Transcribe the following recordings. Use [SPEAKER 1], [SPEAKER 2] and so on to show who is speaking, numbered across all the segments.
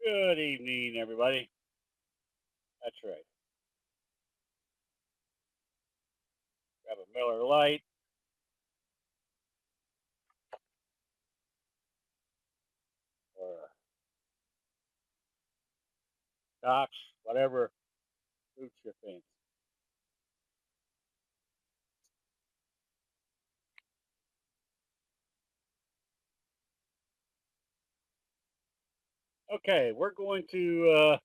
[SPEAKER 1] Good evening, everybody. That's right. Grab a Miller Lite or a Scotch, whatever suits your fancy. Okay, we're going to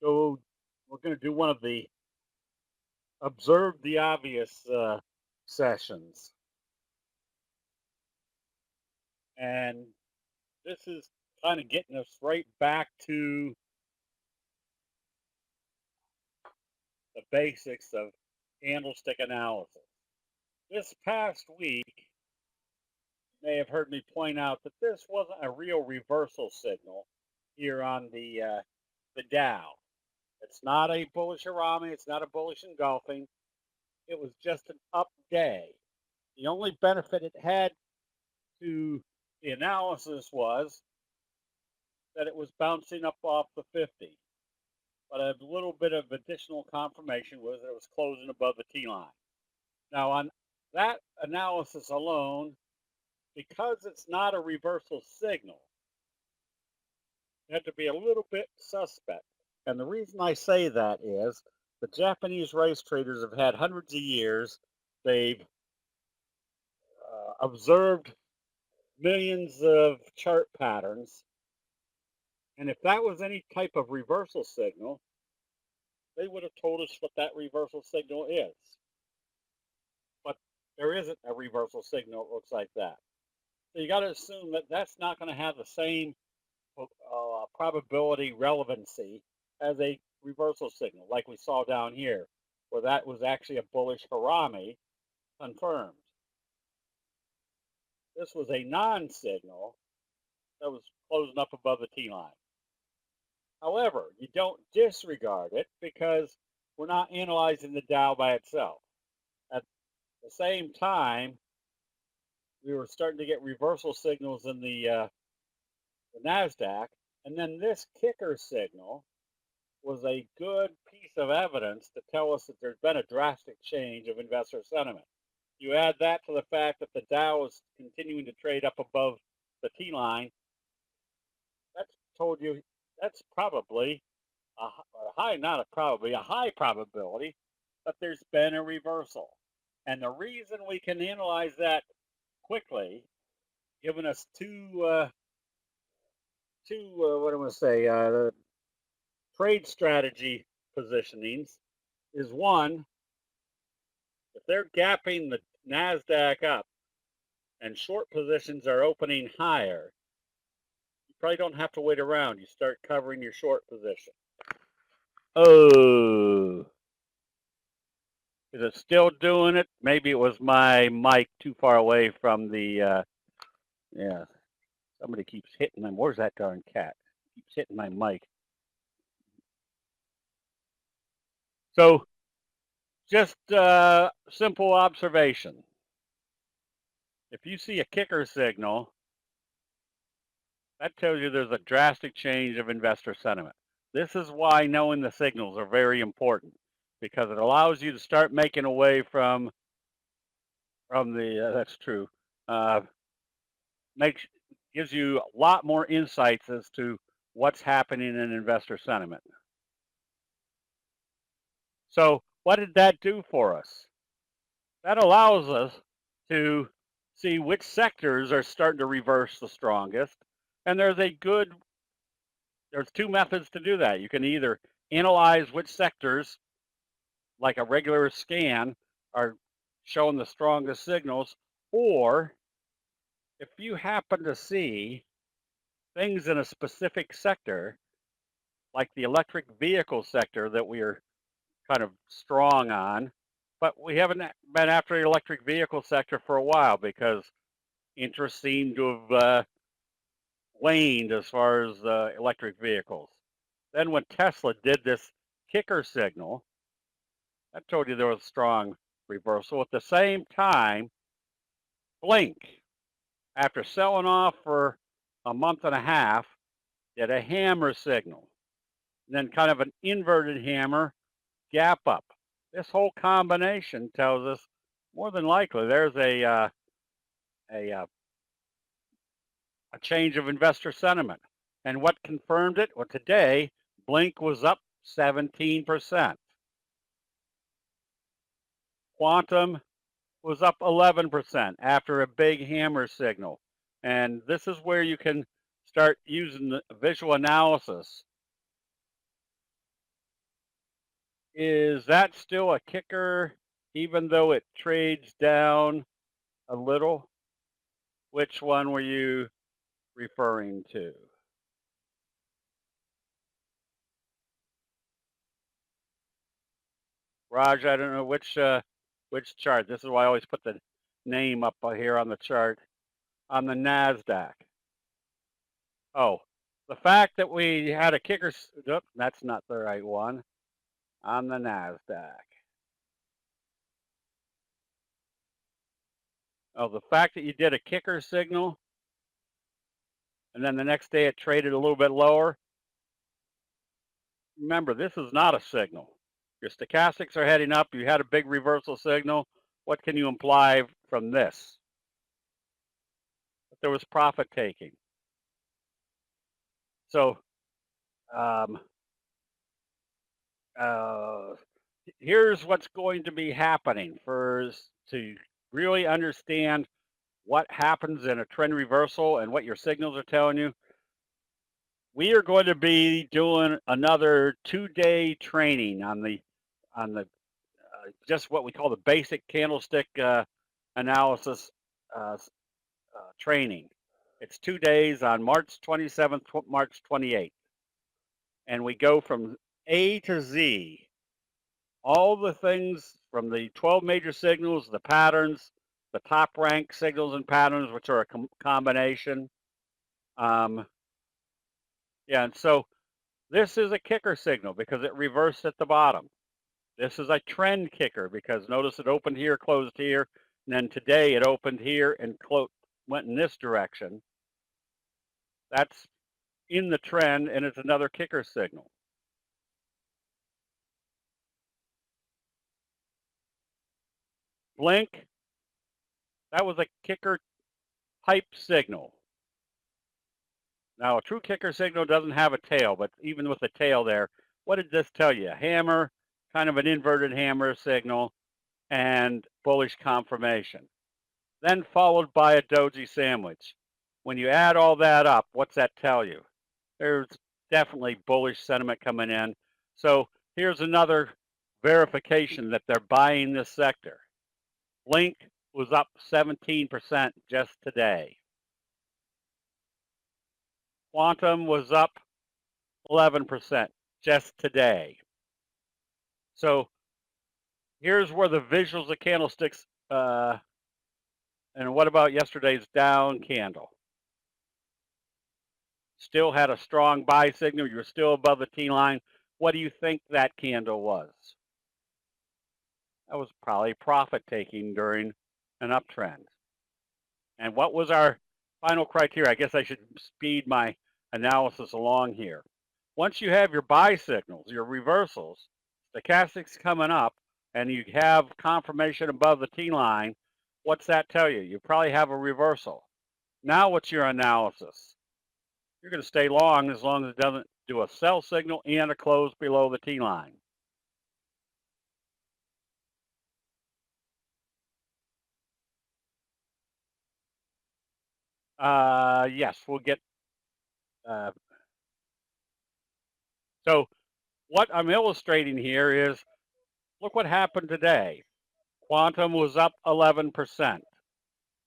[SPEAKER 1] go. We're going to do one of the observe the obvious sessions, and this is kind of getting us right back to the basics of candlestick analysis. This past week, you may have heard me point out that this wasn't a real reversal signal here on the Dow. It's not a bullish Harami. It's not a bullish engulfing. It was just an up day. The only benefit it had to the analysis was that it was bouncing up off the 50. But a little bit of additional confirmation was that it was closing above the T line. Now, on that analysis alone, because it's not a reversal signal, you have to be a little bit suspect. And the reason I say that is the Japanese race traders have had hundreds of years. They've observed millions of chart patterns. And if that was any type of reversal signal, they would have told us what that reversal signal is. But there isn't a reversal signal that looks like that. So you got to assume that that's not going to have the same probability relevancy as a reversal signal, like we saw down here, where that was actually a bullish Harami confirmed. This was a non-signal that was closing up above the T line. However, you don't disregard it because we're not analyzing the Dow by itself. At the same time, we were starting to get reversal signals in the NASDAQ, and then this kicker signal was a good piece of evidence to tell us that there's been a drastic change of investor sentiment. You add that to the fact that the Dow is continuing to trade up above the T line, that's told you that's probably a high, not a probably, a high probability that there's been a reversal. And the reason we can analyze that quickly, giving us two what am I going to say, trade strategy positionings, is one, if they're gapping the NASDAQ up and short positions are opening higher, you probably don't have to wait around. You start covering your short position. Oh, is it still doing it? Maybe it was my mic too far away from the, yeah, somebody keeps hitting them. Where's that darn cat? Keeps hitting my mic. So just simple observation. If you see a kicker signal, that tells you there's a drastic change of investor sentiment. This is why knowing the signals are very important, because it allows you to start making away from the, that's true, makes gives you a lot more insights as to what's happening in investor sentiment. So what did that do for us? That allows us to see which sectors are starting to reverse the strongest. And there's two methods to do that. You can either analyze which sectors, like a regular scan, are showing the strongest signals, or if you happen to see things in a specific sector, like the electric vehicle sector that we are kind of strong on, but we haven't been after the electric vehicle sector for a while because interest seemed to have waned as far as electric vehicles. Then when Tesla did this kicker signal, that told you there was a strong reversal. At the same time, Blink, after selling off for a month and a half, did a hammer signal, and then kind of an inverted hammer, gap up. This whole combination tells us more than likely there's a change of investor sentiment. And what confirmed it? Well, today, Blink was up 17%. Quantum was up 11% after a big hammer signal. And this is where you can start using the visual analysis. Is that still a kicker, even though it trades down a little? Which one were you referring to? Raj, I don't know which chart. This is why I always put the name up here on the chart on the NASDAQ. Oh, the fact that we had a kicker, oops, that's not the right one, on the NASDAQ. Oh, the fact that you did a kicker signal and then the next day it traded a little bit lower. Remember, this is not a signal. Your stochastics are heading up. You had a big reversal signal. What can you imply from this? That there was profit taking. So here's what's going to be happening to really understand what happens in a trend reversal and what your signals are telling you. We are going to be doing another 2-day training on the just what we call the basic candlestick analysis training. It's 2 days on March 27th, March 28th. And we go from A to Z, all the things from the 12 major signals, the patterns, the top rank signals and patterns, which are a combination. Yeah, and so this is a kicker signal because it reversed at the bottom. This is a trend kicker because notice it opened here, closed here, and then today it opened here and went in this direction. That's in the trend, and it's another kicker signal. Blink, that was a kicker type signal. Now, a true kicker signal doesn't have a tail, but even with a tail there, what did this tell you? A hammer, kind of an inverted hammer signal, and bullish confirmation. Then followed by a doji sandwich. When you add all that up, what's that tell you? There's definitely bullish sentiment coming in. So here's another verification that they're buying this sector. Blink was up 17% just today. Quantum was up 11% just today. So here's where the visuals of candlesticks, and what about yesterday's down candle? Still had a strong buy signal. You're still above the T line. What do you think that candle was? That was probably profit taking during an uptrend. And what was our final criteria? I guess I should speed my analysis along here. Once you have your buy signals, your reversals, stochastics coming up, and you have confirmation above the T line, what's that tell you? You probably have a reversal. Now what's your analysis? You're going to stay long as it doesn't do a sell signal and a close below the T line. Yes, we'll get. So what I'm illustrating here is, look what happened today. Quantum was up 11%.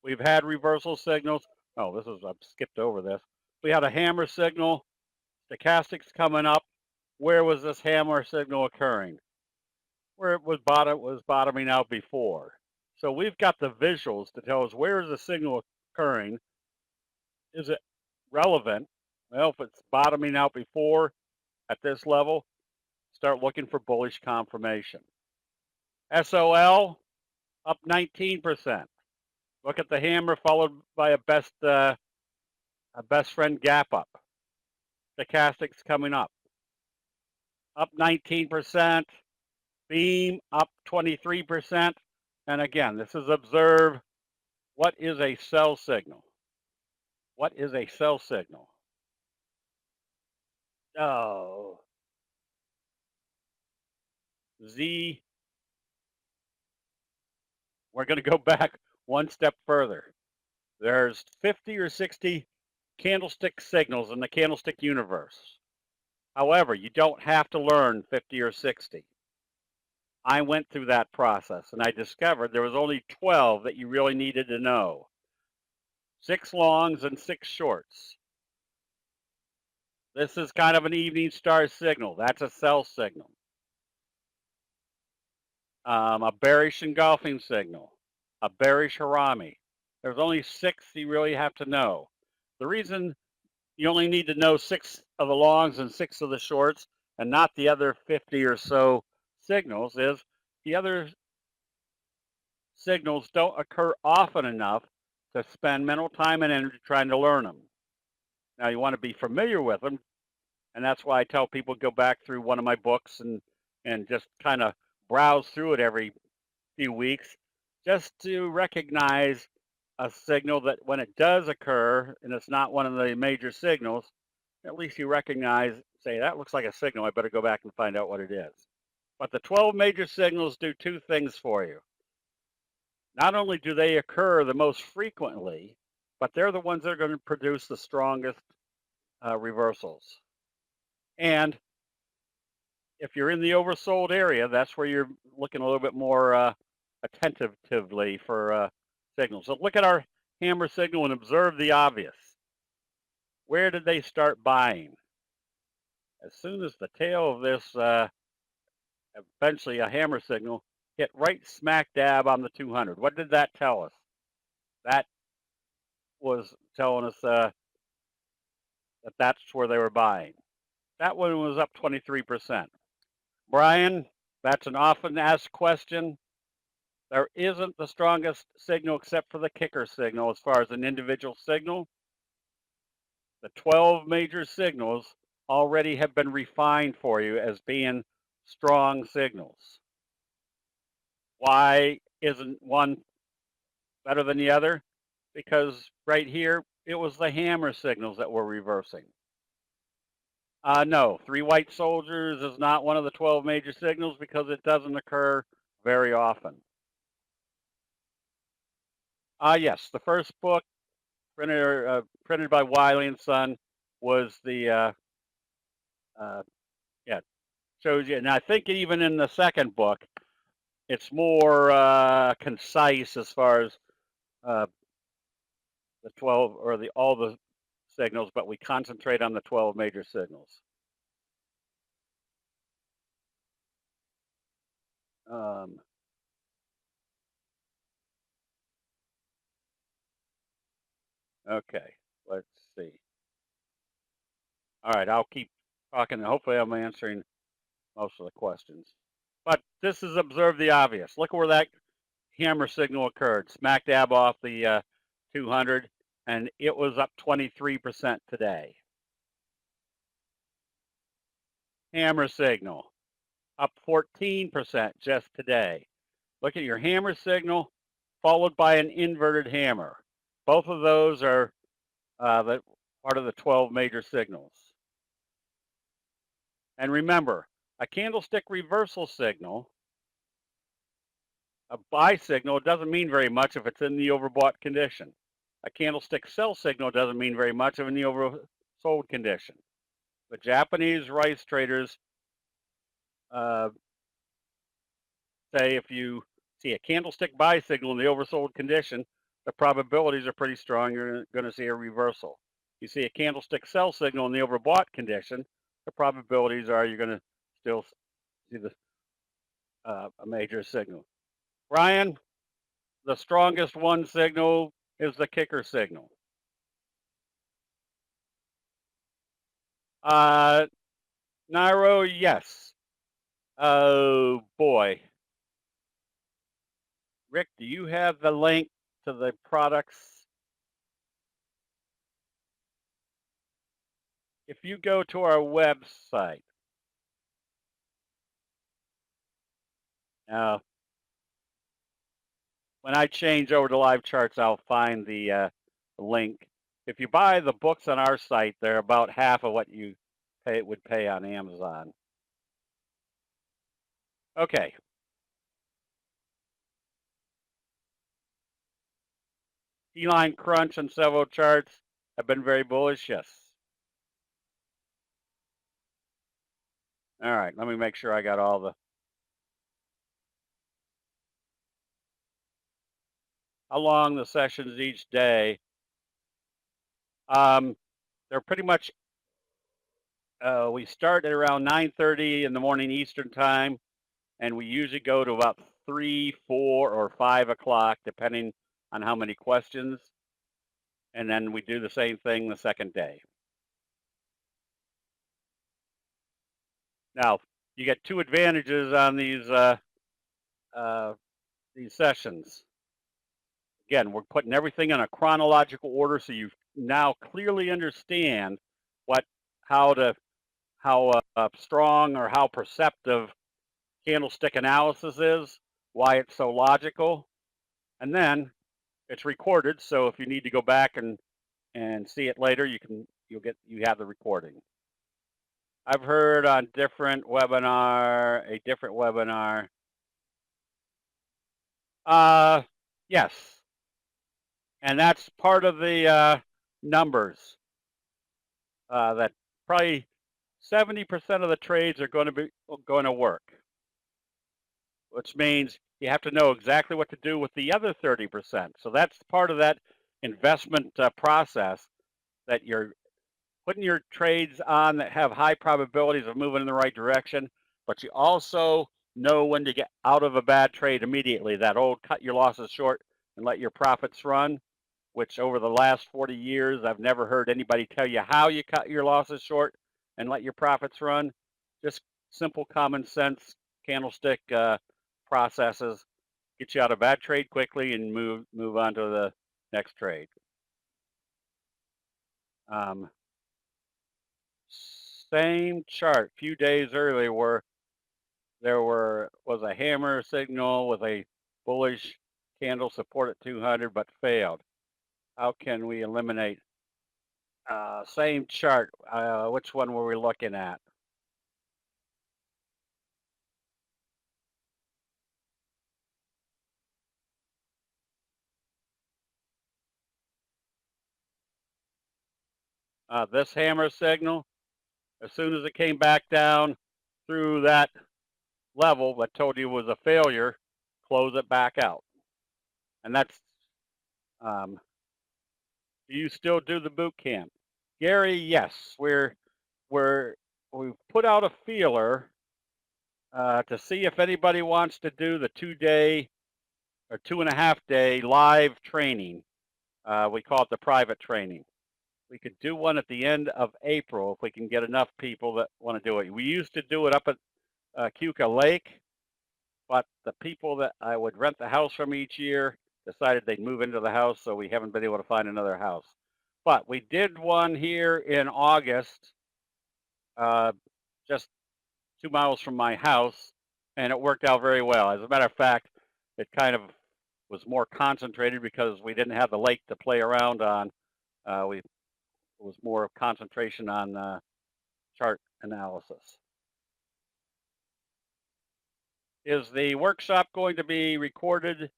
[SPEAKER 1] We've had reversal signals. Oh, I've skipped over this. We had a hammer signal, stochastics coming up. Where was this hammer signal occurring? Where it was bottoming out before. So we've got the visuals to tell us where is the signal occurring. Is it relevant? Well, if it's bottoming out before at this level, start looking for bullish confirmation. SOL up 19%. Look at the hammer followed by a best friend gap up. stochastics coming up 19%, beam up 23%. And again, this is observe what is a cell signal. What is a cell signal? Oh, Z. We're going to go back one step further. There's 50 or 60 candlestick signals in the candlestick universe. However, you don't have to learn 50 or 60. I went through that process and I discovered there was only 12 that you really needed to know. 6 longs and 6 shorts. This is kind of an evening star signal. That's a cell signal. A bearish engulfing signal. A bearish harami. There's only 6 you really have to know. The reason you only need to know 6 of the longs and 6 of the shorts and not the other 50 or so signals is the other signals don't occur often enough to spend mental time and energy trying to learn them. Now you want to be familiar with them, and that's why I tell people go back through one of my books and just kind of browse through it every few weeks just to recognize a signal that when it does occur and it's not one of the major signals, at least you recognize, say, that looks like a signal. I better go back and find out what it is. But the 12 major signals do 2 things for you. Not only do they occur the most frequently, but they're the ones that are going to produce the strongest reversals. And if you're in the oversold area, that's where you're looking a little bit more attentively for signals. So look at our hammer signal and observe the obvious. Where did they start buying? As soon as the tail of this, eventually a hammer signal, hit right smack dab on the 200. What did that tell us? That was telling us that that's where they were buying. That one was up 23%. Brian, that's an often asked question. There isn't the strongest signal except for the kicker signal as far as an individual signal. The 12 major signals already have been refined for you as being strong signals. Why isn't one better than the other? Because right here, it was the hammer signals that were reversing. No, 3 white soldiers is not one of the 12 major signals because it doesn't occur very often. Yes, the first book printed by Wiley and Son was the yeah, shows you. And I think even in the second book, it's more concise as far as the 12 or all the signals, but we concentrate on the 12 major signals. Okay, let's see. All right, I'll keep talking and hopefully I'm answering most of the questions. But this is observe the obvious. Look where that hammer signal occurred, smack dab off the 200, and it was up 23% today. Hammer signal, up 14% just today. Look at your hammer signal, followed by an inverted hammer. Both of those are the part of the 12 major signals. And remember, a candlestick reversal signal, a buy signal, it doesn't mean very much if it's in the overbought condition. A candlestick sell signal doesn't mean very much if in the oversold condition. The Japanese rice traders say if you see a candlestick buy signal in the oversold condition, the probabilities are pretty strong you're going to see a reversal. You see a candlestick sell signal in the overbought condition, the probabilities are you're going to still see a major signal. Brian, the strongest one signal is the kicker signal. Nairo, yes. Oh boy. Rick, do you have the link to the products? if you go to our website, now when I change over to live charts, I'll find the link. If you buy the books on our site, they're about half of what you would pay on Amazon. Okay. Keyline crunch and several charts have been very bullish. Yes. All right. Let me make sure I got all the. How long the sessions each day? They're pretty much. We start at around 9:30 in the morning Eastern time, and we usually go to about 3, 4, or 5 o'clock, depending on how many questions. And then we do the same thing the second day. Now, you get two advantages on these sessions. Again, we're putting everything in a chronological order, so you now clearly understand how strong or how perceptive candlestick analysis is, why it's so logical, and then it's recorded. So if you need to go back and see it later, you have the recording. I've heard on a different webinar. Yes, and that's part of the numbers. That probably 70% of the trades are going to work, which means you have to know exactly what to do with the other 30%. So that's part of that investment process, that you're putting your trades on that have high probabilities of moving in the right direction, but you also know when to get out of a bad trade immediately. That old cut your losses short and let your profits run, which over the last 40 years, I've never heard anybody tell you how you cut your losses short and let your profits run. Just simple common sense candlestick processes get you out of bad trade quickly and move on to the next trade. Same chart a few days earlier where there was a hammer signal with a bullish candle support at 200 but failed. How can we eliminate? Same chart. Which one were we looking at? This hammer signal. As soon as it came back down through that level that told you was a failure, close it back out. And that's. Do you still do the boot camp, Gary? Yes, we've put out a feeler to see if anybody wants to do the 2-day or 2.5-day live training. We call it the private training. We could do one at the end of April if we can get enough people that want to do it. We used to do it up at Cuca Lake, but the people that I would rent the house from each year decided they'd move into the house, so we haven't been able to find another house. But we did one here in August, just 2 miles from my house, and it worked out very well. As a matter of fact, it kind of was more concentrated because we didn't have the lake to play around on. It was more concentration on chart analysis. Is the workshop going to be recorded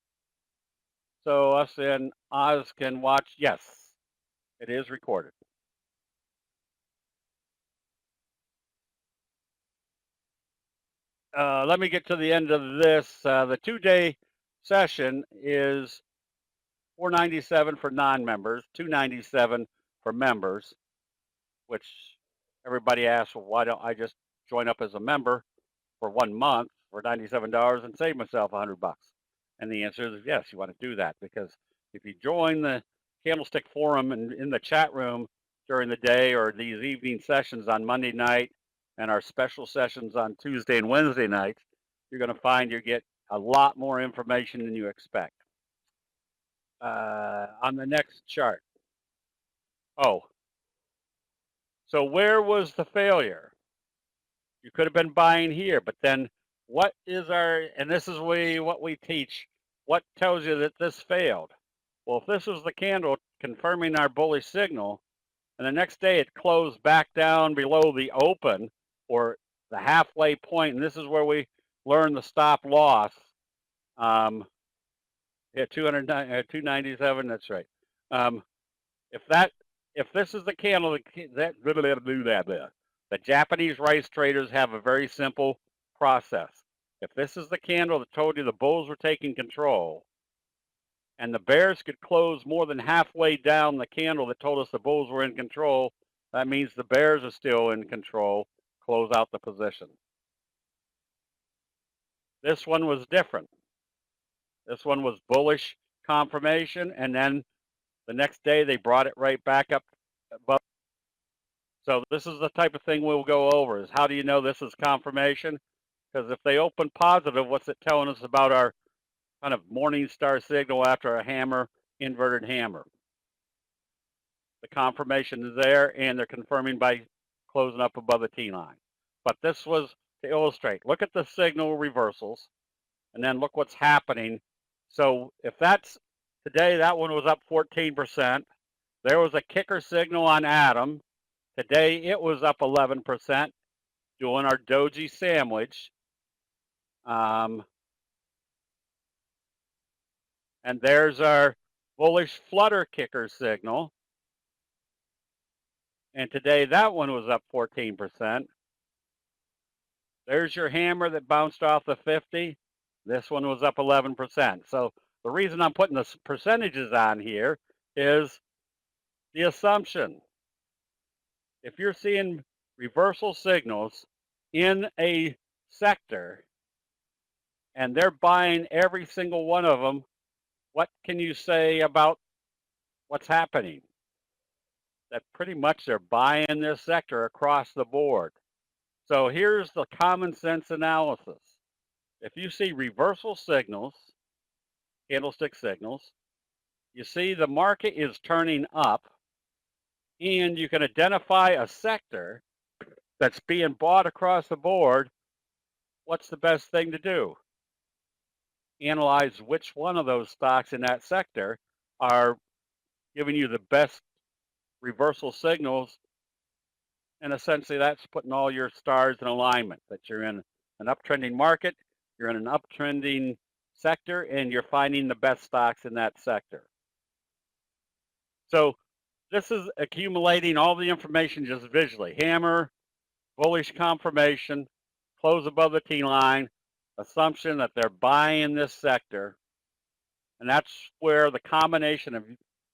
[SPEAKER 1] so us and Oz can watch? Yes, it is recorded. Let me get to the end of this. The 2-day session is $497 for non-members, $297 for members, which everybody asks, well, why don't I just join up as a member for 1 month for $97 and save myself $100? And the answer is yes, you want to do that, because if you join the Candlestick Forum and in the chat room during the day, or these evening sessions on Monday night and our special sessions on Tuesday and Wednesday nights, you're going to find you get a lot more information than you expect. On the next chart. Oh, So where was the failure? You could have been buying here, but then what is and this is what we teach, what tells you that this failed? Well, if this was the candle confirming our bullish signal, and the next day it closed back down below the open or the halfway point, and this is where we learn the stop loss. Yeah, 297, that's right. If this is the candle the Japanese rice traders have a very simple process. If this is the candle that told you the bulls were taking control, and the bears could close more than halfway down the candle that told us the bulls were in control, that means the bears are still in control. Close out the position. This one was different. This one was bullish confirmation, and then the next day they brought it right back up above. So this is the type of thing we'll go over, is how do you know this is confirmation? Because if they open positive, what's it telling us about our kind of morning star signal after a hammer, inverted hammer? The confirmation is there, and they're confirming by closing up above the T line. But this was to illustrate. Look at the signal reversals, and then look what's happening. So if that's today, that one was up 14%. There was a kicker signal on Adam. Today it was up 11%, doing our doji sandwich. And there's our bullish flutter kicker signal. And today that one was up 14%. There's your hammer that bounced off the 50. This one was up 11%. So the reason I'm putting the percentages on here is the assumption. If you're seeing reversal signals in a sector and they're buying every single one of them, what can you say about what's happening? That pretty much they're buying this sector across the board. So here's the common sense analysis. If you see reversal signals, candlestick signals, you see the market is turning up, and you can identify a sector that's being bought across the board, what's the best thing to do? Analyze which one of those stocks in that sector are giving you the best reversal signals, and essentially that's putting all your stars in alignment, that you're in an uptrending market, you're in an uptrending sector, and you're finding the best stocks in that sector. So this is accumulating all the information just visually. Hammer, bullish confirmation, close above the T line, assumption that they're buying this sector, and that's where the combination of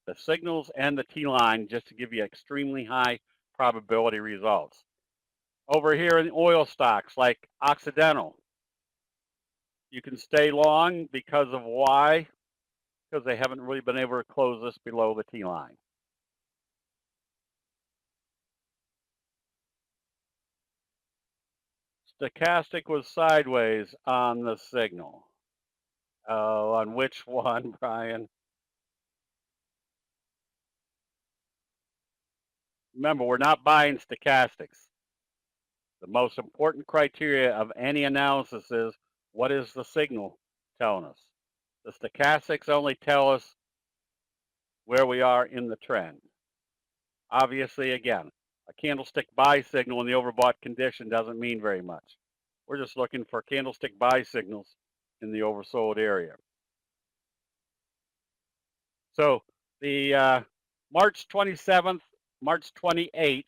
[SPEAKER 1] the signals and the T line just to give you extremely high probability results. Over here in oil stocks like Occidental, you can stay long because of why? Because they haven't really been able to close this below the T line. Stochastic was sideways on the signal. Oh, on which one, Brian? Remember, we're not buying stochastics. The most important criteria of any analysis is what is the signal telling us? The stochastics only tell us where we are in the trend. Obviously, again, a candlestick buy signal in the overbought condition doesn't mean very much. We're just looking for candlestick buy signals in the oversold area. So the March 27th, March 28th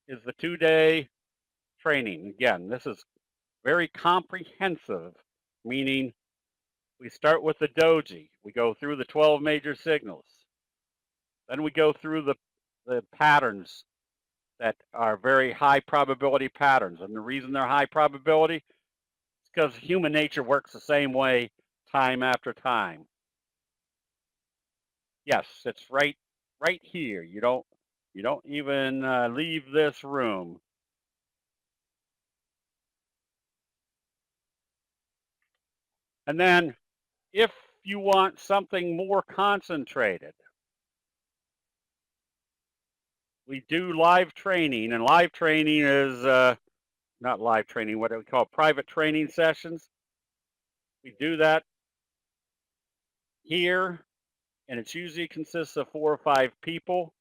[SPEAKER 1] is the 2-day training. Again, this is very comprehensive, meaning we start with the doji. We go through the 12 major signals. Then we go through the patterns that are very high probability patterns. And the reason they're high probability is because human nature works the same way time after time. Yes, it's right here. You don't even leave this room. And then if you want something more concentrated, we do live training, and live training is not live training, what do we call private training sessions. We do that here, and it usually consists of 4 or 5 people.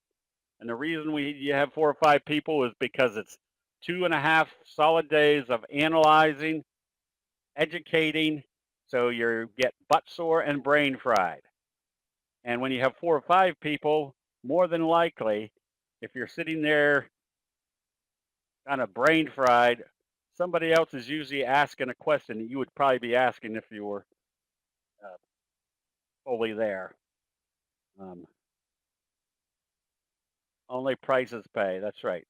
[SPEAKER 1] And the reason you have 4 or 5 people is because it's 2.5 solid days of analyzing, educating, so you get butt sore and brain fried. And when you have 4 or 5 people, more than likely, if you're sitting there kind of brain fried, somebody else is usually asking a question that you would probably be asking if you were uh, fully there. Only prices pay. That's right.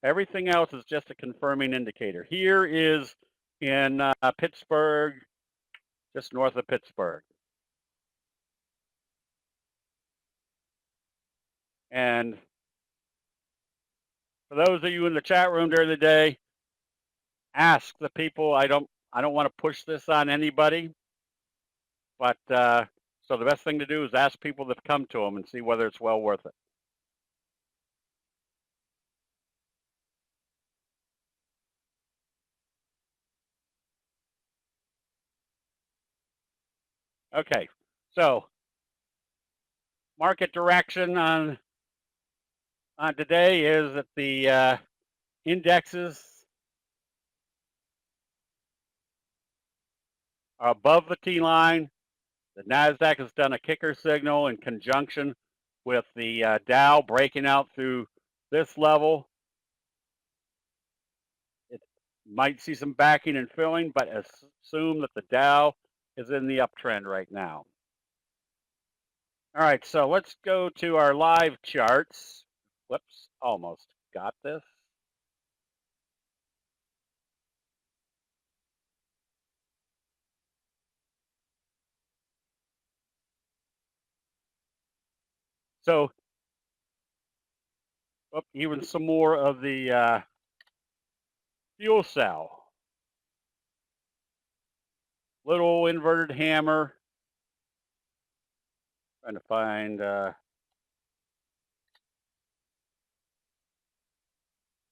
[SPEAKER 1] Everything else is just a confirming indicator. Here is in Pittsburgh, just north of Pittsburgh. And for those of you in the chat room during the day, ask the people. I don't want to push this on anybody, but so the best thing to do is ask people that come to them and see whether it's well worth it. Okay, so market direction on today is that the indexes are above the T line. The NASDAQ has done a kicker signal in conjunction with the Dow breaking out through this level. It might see some backing and filling, but assume that the Dow is in the uptrend right now. All right, so let's go to our live charts. Whoops, almost got this. So, even some more of the fuel cell. Little inverted hammer. Trying to find.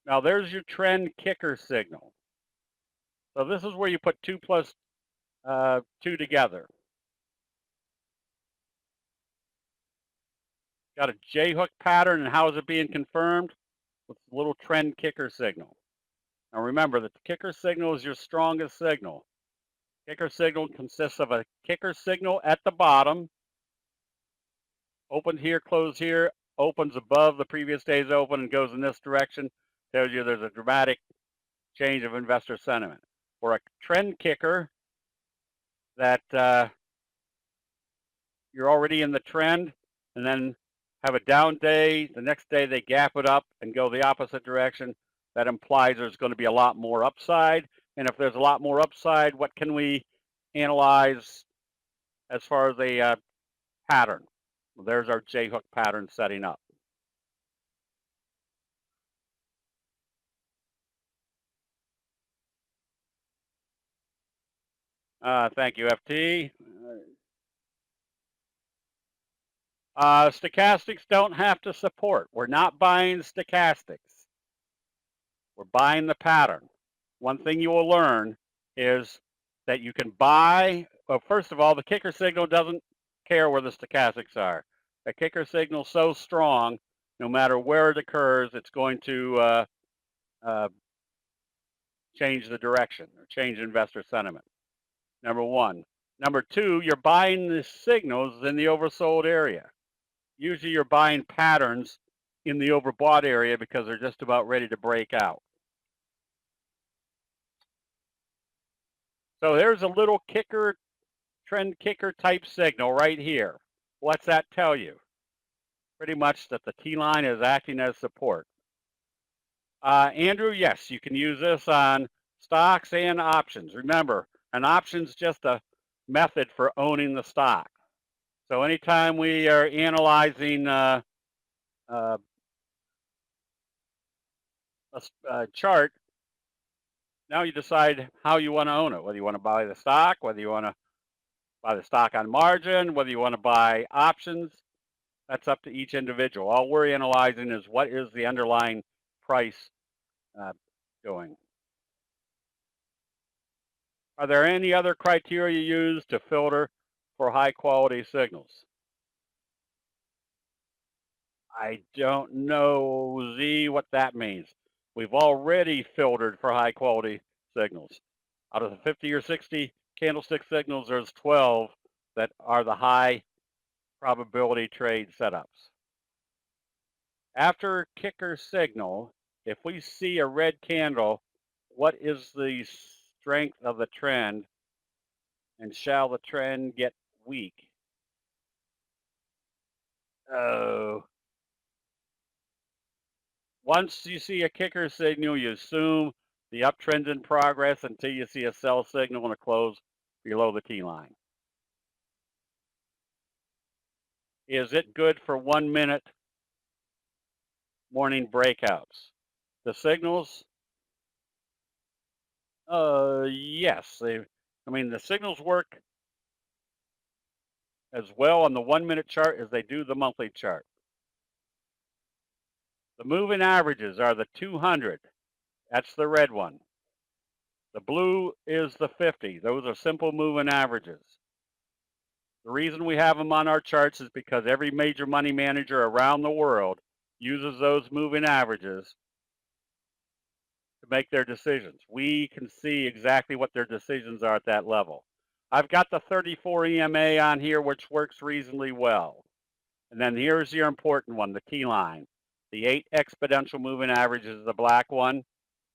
[SPEAKER 1] Now, there's your trend kicker signal. So this is where you put 2 plus 2 together. Got a J-hook pattern, and how is it being confirmed? With a little trend kicker signal. Now remember, the kicker signal is your strongest signal. Kicker signal consists of a kicker signal at the bottom, opened here, closed here, opens above the previous day's open and goes in this direction, tells you there's a dramatic change of investor sentiment. Or a trend kicker that you're already in the trend and then have a down day, the next day they gap it up and go the opposite direction. That implies there's going to be a lot more upside. And if there's a lot more upside, what can we analyze as far as a pattern? Well, there's our J-hook pattern setting up. Thank you, FT. Stochastics don't have to support. We're not buying stochastics. We're buying the pattern. One thing you will learn is that you can buy, well, first of all, the kicker signal doesn't care where the stochastics are. The kicker signal is so strong, no matter where it occurs, it's going to change the direction or change investor sentiment. Number one. Number two, you're buying the signals in the oversold area. Usually you're buying patterns in the overbought area because they're just about ready to break out. So there's a little kicker, trend kicker type signal right here. What's that tell you? Pretty much that the T line is acting as support. Andrew, yes, you can use this on stocks and options. Remember, an option's just a method for owning the stock. So anytime we are analyzing a chart, now you decide how you want to own it, whether you want to buy the stock, whether you want to buy the stock on margin, whether you want to buy options. That's up to each individual. All we're analyzing is what is the underlying price doing. Are there any other criteria used to filter for high quality signals? I don't know, Z, what that means. We've already filtered for high quality signals. Out of the 50 or 60 candlestick signals, there's 12 that are the high probability trade setups. After kicker signal, if we see a red candle, what is the strength of the trend, and shall the trend get weak? Oh, once you see a kicker signal, you assume the uptrend's in progress until you see a sell signal and a close below the T line. Is it good for 1 minute morning breakouts? The signals, yes. The signals work as well on the 1 minute chart as they do the monthly chart. The moving averages are the 200. That's the red one. The blue is the 50. Those are simple moving averages. The reason we have them on our charts is because every major money manager around the world uses those moving averages to make their decisions. We can see exactly what their decisions are at that level. I've got the 34 EMA on here, which works reasonably well. And then here's your important one, the T line. The 8 exponential moving average is the black one.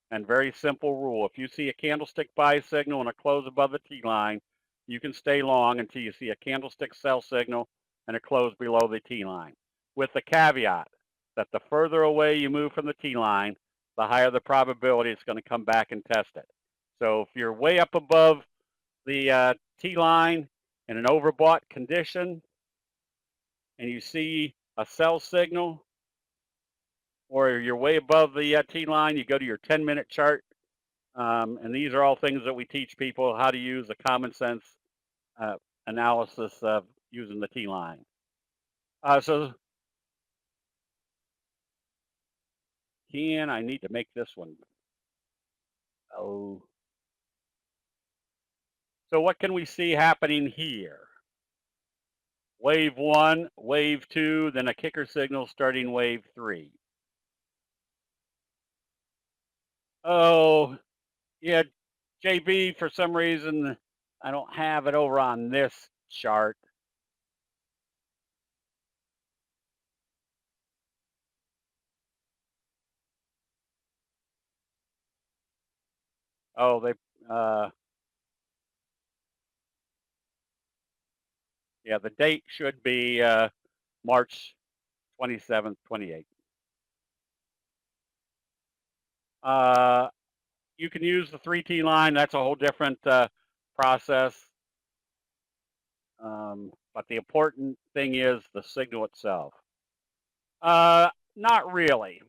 [SPEAKER 1] And very simple rule. If you see a candlestick buy signal and a close above the T line, you can stay long until you see a candlestick sell signal and a close below the T line. With the caveat that the further away you move from the T line, the higher the probability it's going to come back and test it. So if you're way up above the T line in an overbought condition and you see a sell signal, or you're way above the T line, you go to your 10-minute chart. And these are all things that we teach people how to use the common sense analysis of using the T line. So I need to make this one. Oh. So what can we see happening here? Wave 1, wave 2, then a kicker signal starting wave 3. Oh, yeah, JB, for some reason, I don't have it over on this chart. Oh, yeah, the date should be March 27th, 28th. You can use the 3T line. That's a whole different process. But the important thing is the signal itself. Not really.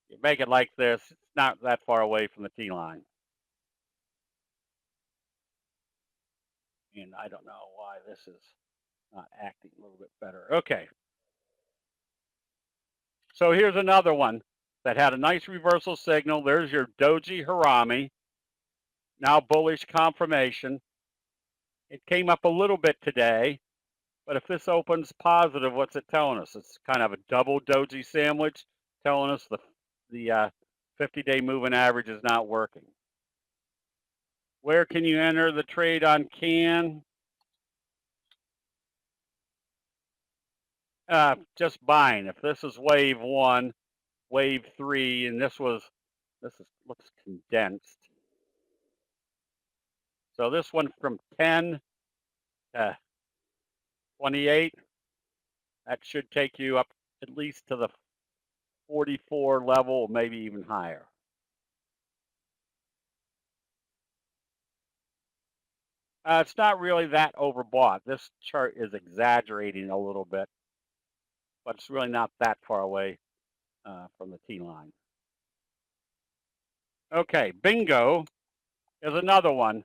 [SPEAKER 1] You make it like this, it's not that far away from the T line. And I don't know why this is not acting a little bit better. Okay. So here's another one that had a nice reversal signal. There's your Doji Harami. Now bullish confirmation. It came up a little bit today, but if this opens positive, what's it telling us? It's kind of a double doji sandwich, telling us the 50-day moving average is not working. Where can you enter the trade on CAN? Just buying. If this is wave 1, wave 3, and looks condensed. So this one from 10 to 28, that should take you up at least to the 44 level, maybe even higher. It's not really that overbought. This chart is exaggerating a little bit, but it's really not that far away from the T line. Okay, bingo is another one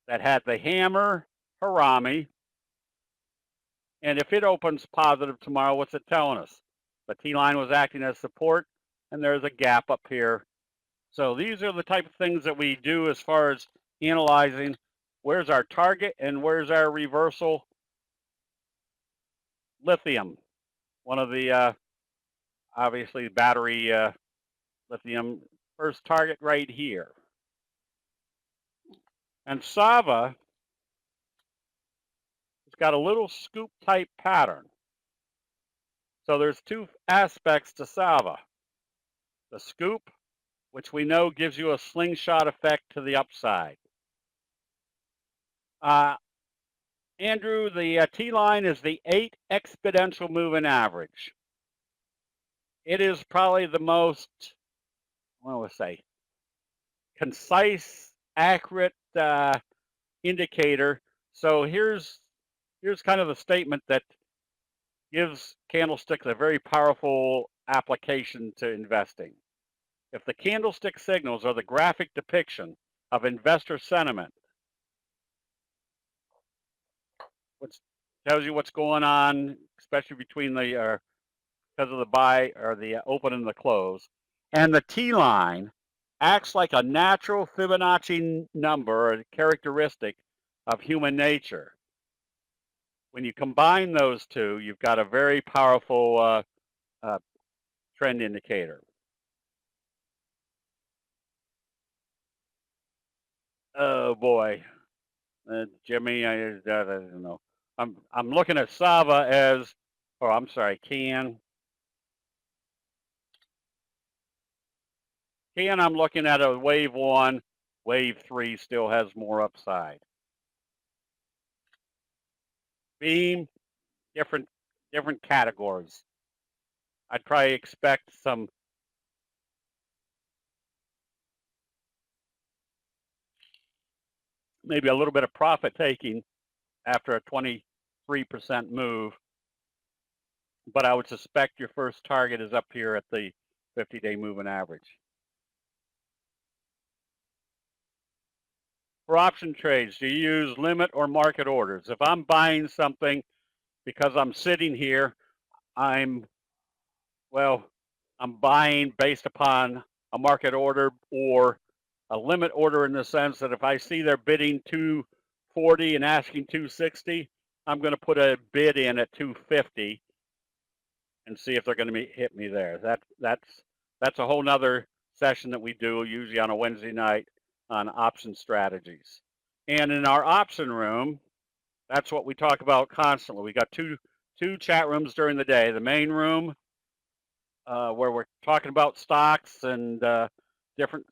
[SPEAKER 1] that had the hammer Harami. And if it opens positive tomorrow, what's it telling us? The T line was acting as support, and there's a gap up here. So these are the type of things that we do as far as analyzing where's our target and where's our reversal. Lithium, one of the obviously battery lithium, first target right here. And Sava has got a little scoop type pattern. So there's two aspects to Sava. The scoop, which we know gives you a slingshot effect to the upside. Andrew, the T line is the 8 exponential moving average. It is probably the most, what do I say, concise, accurate indicator. So here's kind of the statement that gives candlesticks a very powerful application to investing. If the candlestick signals are the graphic depiction of investor sentiment, which tells you what's going on, especially between the because of the buy or the open and the close, and the T line acts like a natural Fibonacci number, a characteristic of human nature. When you combine those two, you've got a very powerful trend indicator. Oh boy, Jimmy, I don't know. I'm looking at Sava as, or I'm sorry, Can I'm looking at a wave 1, wave 3 still has more upside. Beam, different categories. I'd probably expect some maybe a little bit of profit taking after a 23% move, but I would suspect your first target is up here at the 50-day moving average. For option trades, do you use limit or market orders? If I'm buying something because I'm sitting here, I'm buying based upon a market order or a limit order in the sense that if I see they're bidding 240 and asking 260, I'm going to put a bid in at 250 and see if they're going to hit me there. That's a whole nother session that we do usually on a Wednesday night on option strategies. And in our option room, that's what we talk about constantly. We got two chat rooms during the day. The main room, where we're talking about stocks and different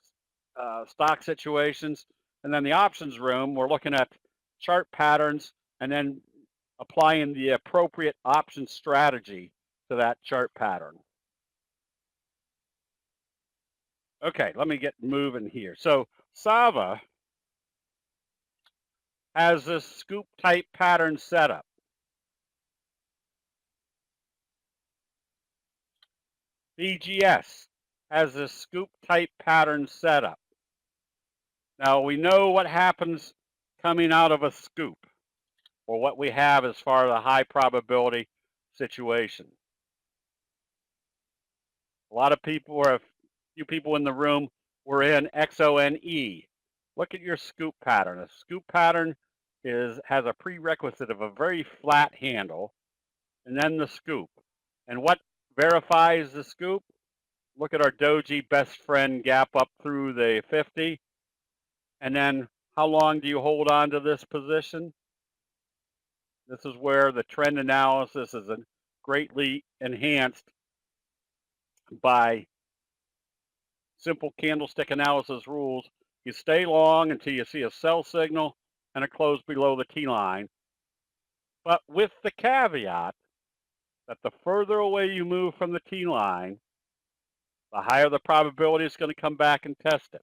[SPEAKER 1] stock situations. And then the options room, we're looking at chart patterns and then applying the appropriate option strategy to that chart pattern. Okay, let me get moving here. So Sava has this scoop type pattern setup. BGS has this scoop type pattern setup. Now we know what happens coming out of a scoop, or what we have as far as a high probability situation. A lot of people, or a few people in the room, were in XONE. Look at your scoop pattern. A scoop pattern has a prerequisite of a very flat handle, and then the scoop. And what verifies the scoop? Look at our doji best friend gap up through the 50. And then how long do you hold on to this position? This is where the trend analysis is greatly enhanced by simple candlestick analysis rules. You stay long until you see a sell signal and a close below the T line, but with the caveat that the further away you move from the T line, the higher the probability it's going to come back and test it.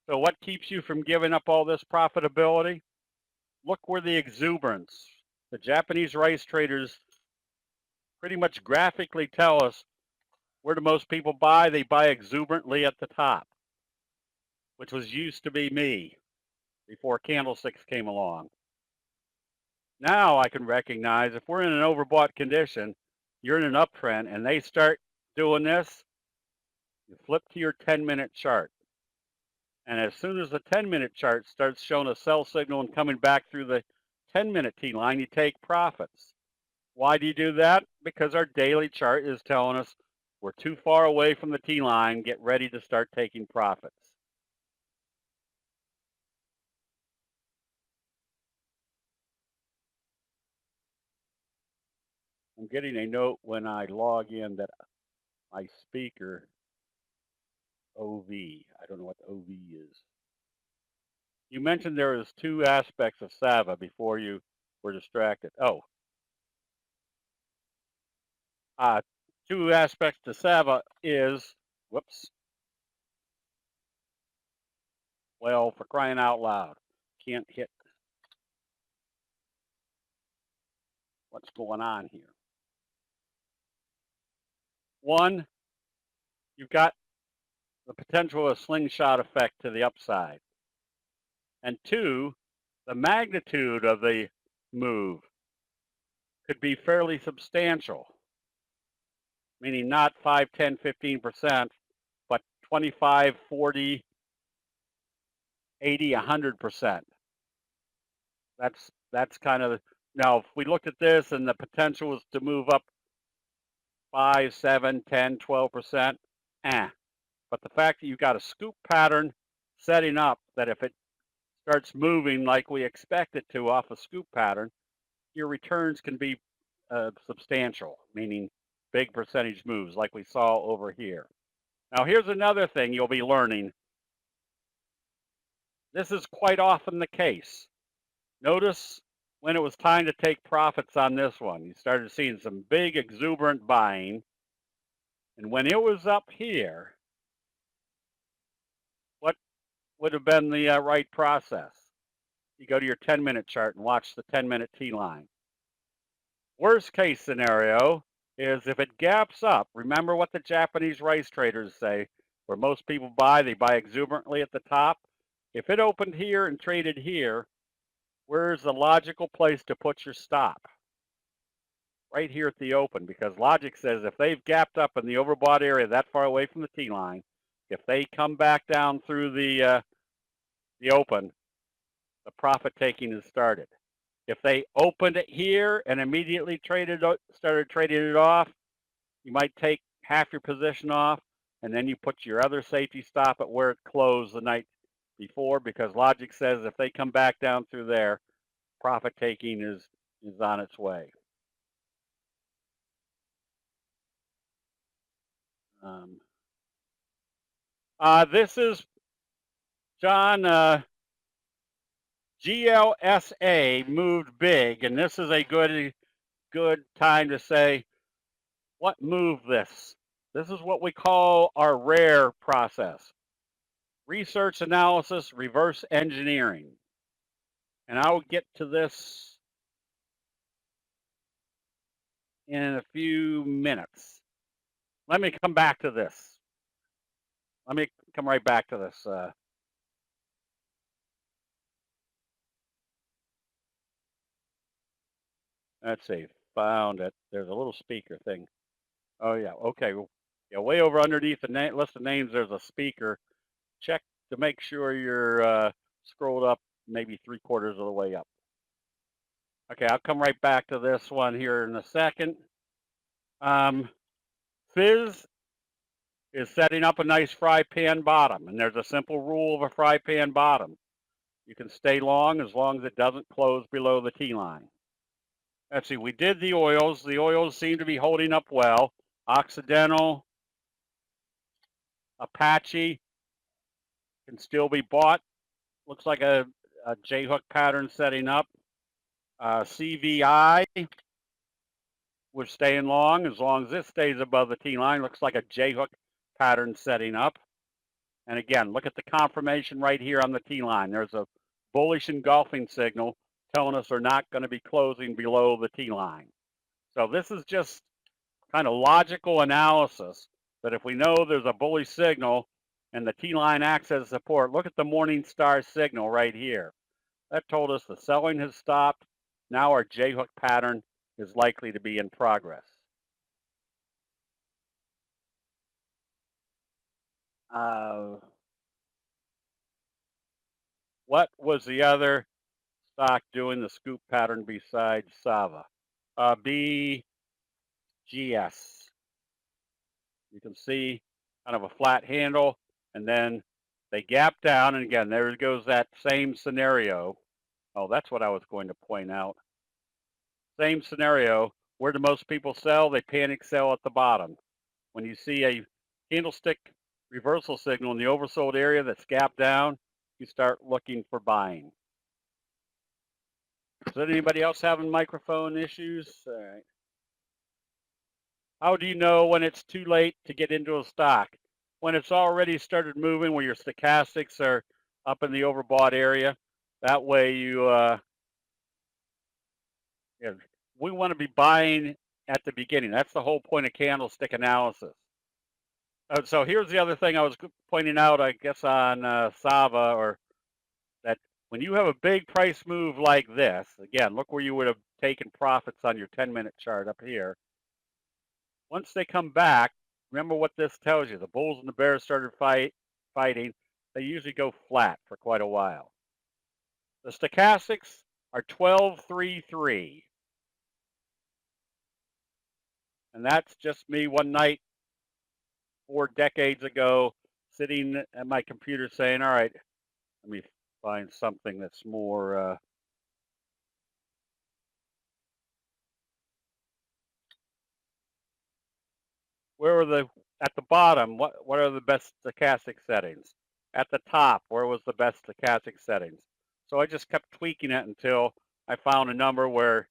[SPEAKER 1] So what keeps you from giving up all this profitability? Look where the exuberance. The Japanese rice traders pretty much graphically tell us where do most people buy? They buy exuberantly at the top, which was used to be me before candlesticks came along. Now I can recognize if we're in an overbought condition, you're in an uptrend, and they start doing this, you flip to your 10-minute chart. And as soon as the 10-minute chart starts showing a sell signal and coming back through the 10-minute T line, you take profits. Why do you do that? Because our daily chart is telling us we're too far away from the T line. Get ready to start taking profits. I'm getting a note when I log in that my speaker OV. I don't know what OV is. You mentioned there was two aspects of Sava before you were distracted. Oh, uh, two aspects to Sava is, whoops, well, for crying out loud, can't hit what's going on here. One, you've got the potential of a slingshot effect to the upside. And two, the magnitude of the move could be fairly substantial, meaning not 5, 10, 15%, but 25, 40, 80, 100%. That's kind of, now if we looked at this and the potential was to move up 5, 7, 10, 12%, but the fact that you've got a scoop pattern setting up that if it starts moving like we expect it to off a scoop pattern, your returns can be substantial, meaning big percentage moves like we saw over here. Now, here's another thing you'll be learning. This is quite often the case. Notice when it was time to take profits on this one, you started seeing some big exuberant buying. And when it was up here, what would have been the right process? You go to your 10-minute chart and watch the 10-minute T line. Worst case scenario is if it gaps up, remember what the Japanese rice traders say, where most people buy, they buy exuberantly at the top. If it opened here and traded here, where's the logical place to put your stop? Right here at the open, because logic says if they've gapped up in the overbought area that far away from the T line, if they come back down through the open, the profit taking has started. If they opened it here and immediately started trading it off, you might take half your position off, and then you put your other safety stop at where it closed the night before, because logic says if they come back down through there, profit taking is on its way. This is John. GLSA moved big, and this is a good time to say what moved this. This is what we call our RARE process: research, analysis, reverse engineering. And I'll get to this in a few minutes. Let me come back to this. Let me come right back to this. Let's see. Found it. There's a little speaker thing. Oh, yeah. Okay. Yeah, way over underneath the list of names, there's a speaker. Check to make sure you're scrolled up maybe 3/4 of the way up. Okay, I'll come right back to this one here in a second. Fizz is setting up a nice fry pan bottom, and there's a simple rule of a fry pan bottom. You can stay long as it doesn't close below the T line. Let's see, we did the oils. The oils seem to be holding up well. Occidental, Apache can still be bought. Looks like a J-hook pattern setting up. CVI, we're staying long as this stays above the T line. Looks like a J-hook pattern setting up. And again, look at the confirmation right here on the T line. There's a bullish engulfing signal telling us they're not going to be closing below the T line. So this is just kind of logical analysis that if we know there's a bullish signal and the T line acts as support, look at the morning star signal right here. That told us the selling has stopped. now our J-hook pattern is likely to be in progress. What was the other stock doing the scoop pattern besides Sava? BGS. You can see kind of a flat handle, and then they gap down, and again, there goes that same scenario. Oh, that's what I was going to point out. Same scenario. Where do most people sell? They panic sell at the bottom. When you see a candlestick reversal signal in the oversold area that's gapped down, you start looking for buying. Is there anybody else having microphone issues? All right. How do you know when it's too late to get into a stock? When it's already started moving, where your stochastics are up in the overbought area. That way we want to be buying at the beginning. That's the whole point of candlestick analysis. So here's the other thing I was pointing out, I guess, on Sava, or that when you have a big price move like this, again, look where you would have taken profits on your 10-minute chart up here. Once they come back, remember what this tells you. The bulls and the bears started fighting. They usually go flat for quite a while. The stochastics are 12.33. And that's just me one night 4 decades ago sitting at my computer saying, all right, let me find something that's more where were the at the bottom, what are the best stochastic settings? At the top, where was the best stochastic settings? So I just kept tweaking it until I found a number where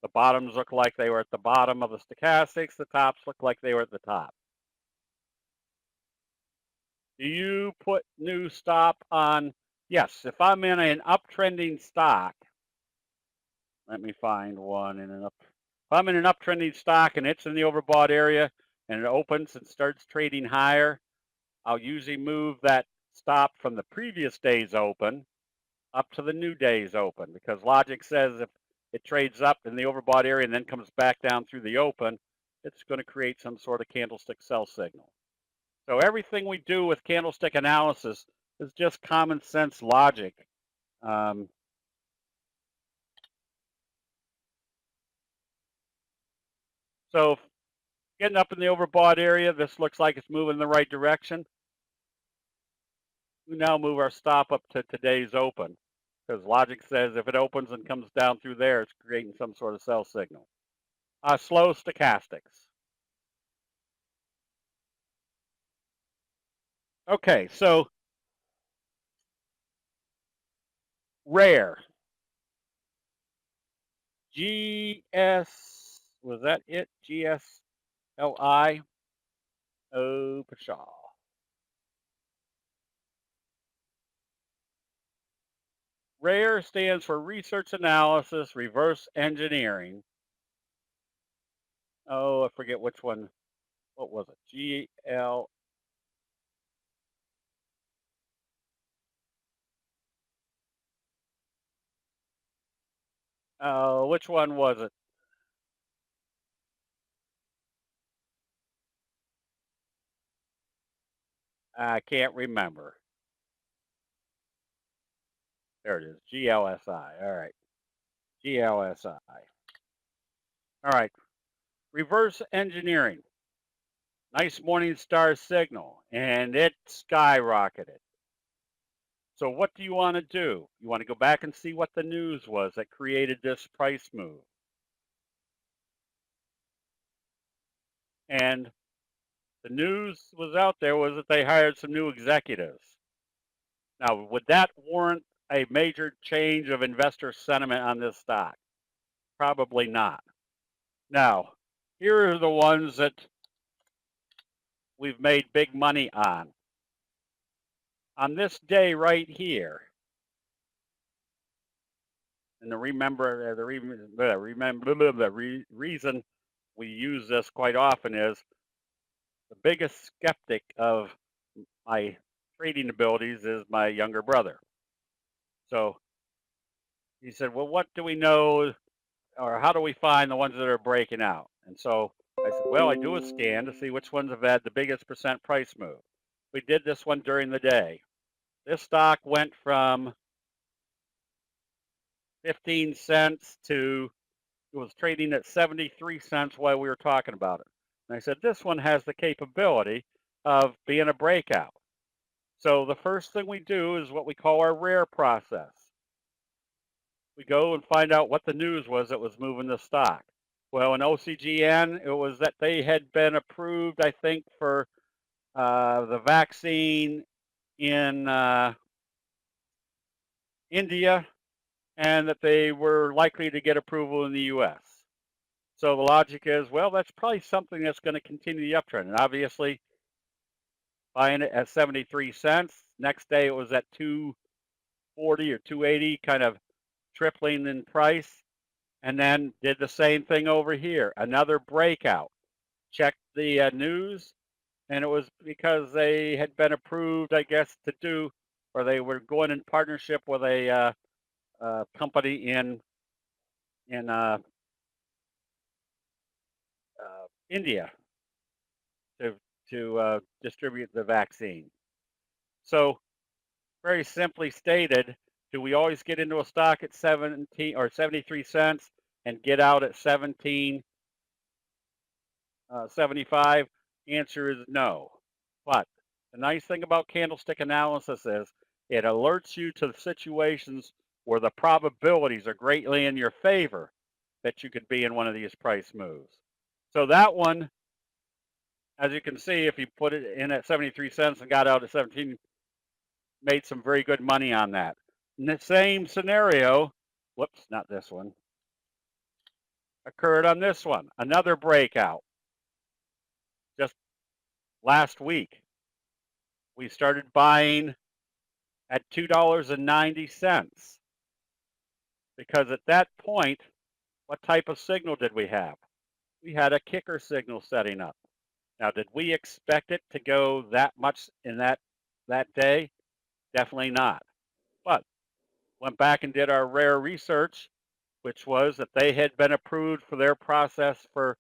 [SPEAKER 1] the bottoms look like they were at the bottom of the stochastics, the tops look like they were at the top. Do you put new stop on? Yes, if I'm in an uptrending stock, let me find one in an up. If I'm in an uptrending stock and it's in the overbought area and it opens and starts trading higher, I'll usually move that stop from the previous day's open up to the new day's open, because logic says if it trades up in the overbought area and then comes back down through the open, it's going to create some sort of candlestick sell signal. So everything we do with candlestick analysis is just common sense logic. So getting up in the overbought area, this looks like it's moving in the right direction. We now move our stop up to today's open, because logic says if it opens and comes down through there, it's creating some sort of sell signal. Slow stochastics. Okay, so rare. GS, was that it? GSLI? Oh, pshaw. RARE stands for Research Analysis Reverse Engineering. Oh, I forget which one. What was it? GL. Oh, which one was it? I can't remember. There it is. GLSI. All right. GLSI. All right. Reverse engineering. Nice morning star signal, and it skyrocketed. So what do you want to do? You want to go back and see what the news was that created this price move. And the news was out there was that they hired some new executives. Now, would that warrant a major change of investor sentiment on this stock? Probably not. Now, here are the ones that we've made big money on. On this day right here, and the reason we use this quite often is the biggest skeptic of my trading abilities is my younger brother. So he said, well, what do we know or how do we find the ones that are breaking out? And so I said, well, I do a scan to see which ones have had the biggest percent price move. We did this one during the day. This stock went from 15 cents to, it was trading at 73 cents while we were talking about it. And I said, this one has the capability of being a breakout. So the first thing we do is what we call our rare process. We go and find out what the news was that was moving the stock. Well, in OCGN, it was that they had been approved, I think, for the vaccine in India, and that they were likely to get approval in the U.S. So the logic is, well, that's probably something that's going to continue the uptrend. And obviously, buying it at 73 cents. Next day, it was at 240 or 280, kind of tripling in price. And then did the same thing over here. Another breakout. Checked the news, and it was because they had been approved, I guess, to do, or they were going in partnership with a company in India to distribute the vaccine. So, very simply stated, do we always get into a stock at 17 or 73 cents and get out at 17.75? Answer is no. But the nice thing about candlestick analysis is it alerts you to situations where the probabilities are greatly in your favor that you could be in one of these price moves. So that one, as you can see, if you put it in at 73 cents and got out at 17, made some very good money on that. In the same scenario, whoops, not this one, occurred on this one. Another breakout. Just last week, we started buying at $2.90 because at that point, what type of signal did we have? We had a kicker signal setting up. Now, did we expect it to go that much in that day? Definitely not. But went back and did our rare research, which was that they had been approved for their process for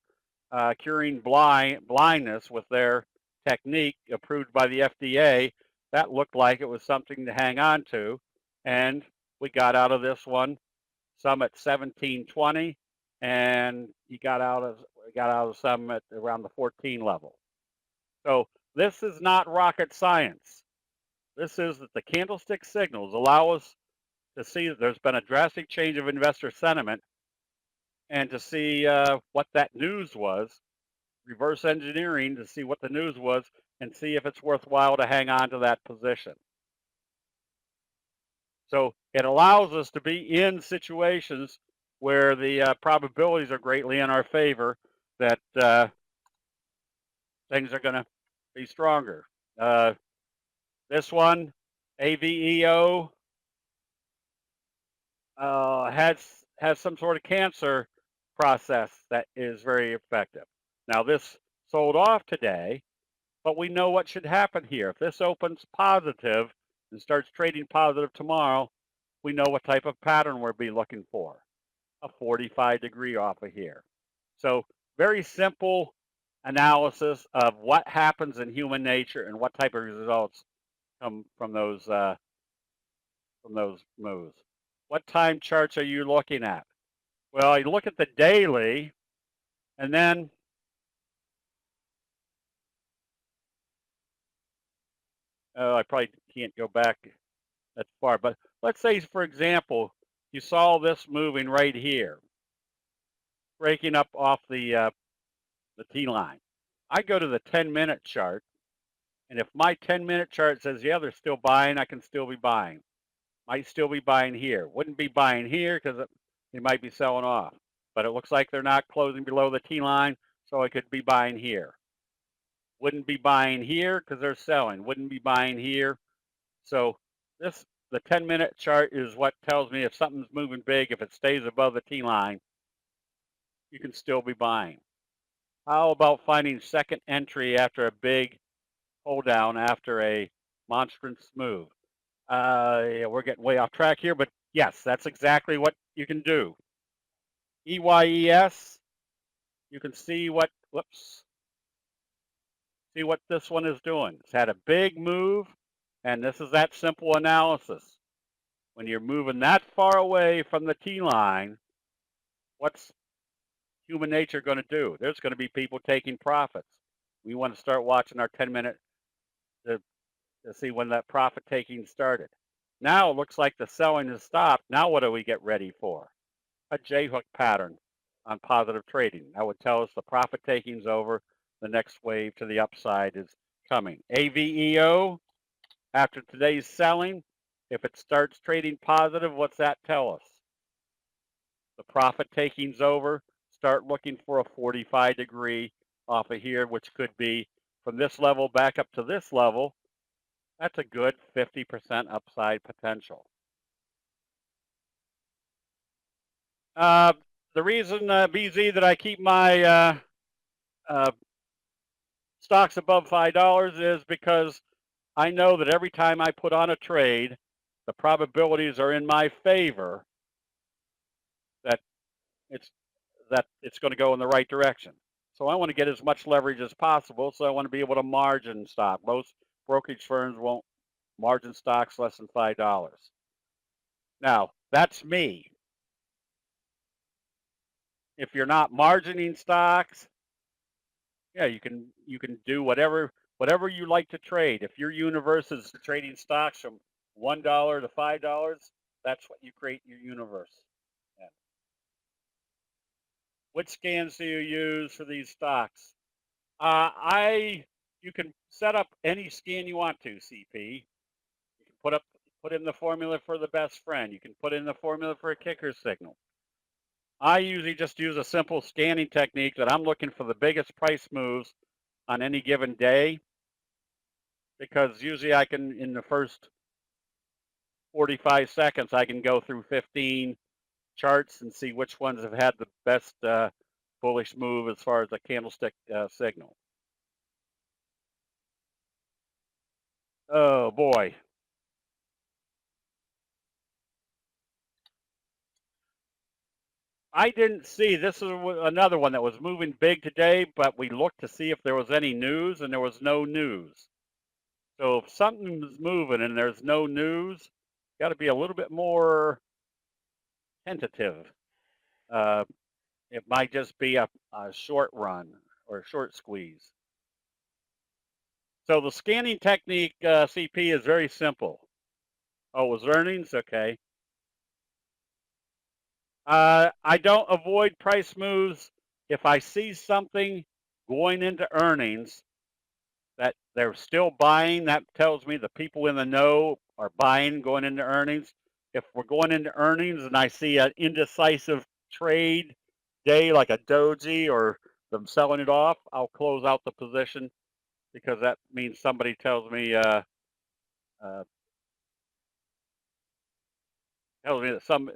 [SPEAKER 1] curing blindness with their technique approved by the FDA. That looked like it was something to hang on to, and we got out of this one some at 17.20, and we got out of some at around the 14 level. So this is not rocket science. This is that the candlestick signals allow us to see that there's been a drastic change of investor sentiment, and to see what that news was, reverse engineering to see what the news was, and see if it's worthwhile to hang on to that position. So it allows us to be in situations where the probabilities are greatly in our favor that things are going to be stronger. This one, AVEO, has some sort of cancer process that is very effective. Now this sold off today, but we know what should happen here. If this opens positive and starts trading positive tomorrow, we know what type of pattern we'll be looking for. A 45-degree off of here. So very simple analysis of what happens in human nature and what type of results come from those moves. What time charts are you looking at? Well, you look at the daily, and then I probably can't go back that far, but let's say, for example, you saw this moving right here, breaking up off the T line. I go to the 10-minute chart, and if my 10-minute chart says, yeah, they're still buying, I can still be buying. Might still be buying here. Wouldn't be buying here because they might be selling off. But it looks like they're not closing below the T line, so I could be buying here. Wouldn't be buying here because they're selling. Wouldn't be buying here. So the 10-minute chart is what tells me if something's moving big, if it stays above the T line, you can still be buying. How about finding second entry after a big hold down after a monstrous move? Yeah, we're getting way off track here, but yes, that's exactly what you can do. EYES, you can see what, see what this one is doing. It's had a big move, and this is that simple analysis. When you're moving that far away from the T line, what's human nature going to do? There's going to be people taking profits. We want to start watching our 10-minute to see when that profit taking started. Now it looks like the selling has stopped. Now what do we get ready for? A J-hook pattern on positive trading. That would tell us the profit taking's over. The next wave to the upside is coming. AVEO, after today's selling, if it starts trading positive, what's that tell us? The profit taking's over. Start looking for a 45-degree off of here, which could be from this level back up to this level. That's a good 50% upside potential. The reason, BZ, that I keep my stocks above $5 is because I know that every time I put on a trade, the probabilities are in my favor that it's going to go in the right direction. So I want to get as much leverage as possible. So I want to be able to margin stock. Most brokerage firms won't margin stocks less than $5. Now, that's me. If you're not margining stocks, yeah, you can do whatever you like to trade. If your universe is trading stocks from $1 to $5, that's what you create your universe. Yeah. Which scans do you use for these stocks? You can set up any scan you want to, CP. You can put in the formula for the best friend. You can put in the formula for a kicker signal. I usually just use a simple scanning technique that I'm looking for the biggest price moves on any given day, because usually I can, in the first 45 seconds, I can go through 15 charts and see which ones have had the best bullish move as far as a candlestick signal. Oh boy. I didn't see, this is another one that was moving big today, but we looked to see if there was any news, and there was no news. So if something's moving and there's no news, got to be a little bit more tentative. It might just be a short run or a short squeeze. So the scanning technique, CP, is very simple. Oh, it was earnings? Okay. I don't avoid price moves. If I see something going into earnings that they're still buying, that tells me the people in the know are buying going into earnings. If we're going into earnings and I see an indecisive trade day like a doji or them selling it off, I'll close out the position, because that means somebody tells me that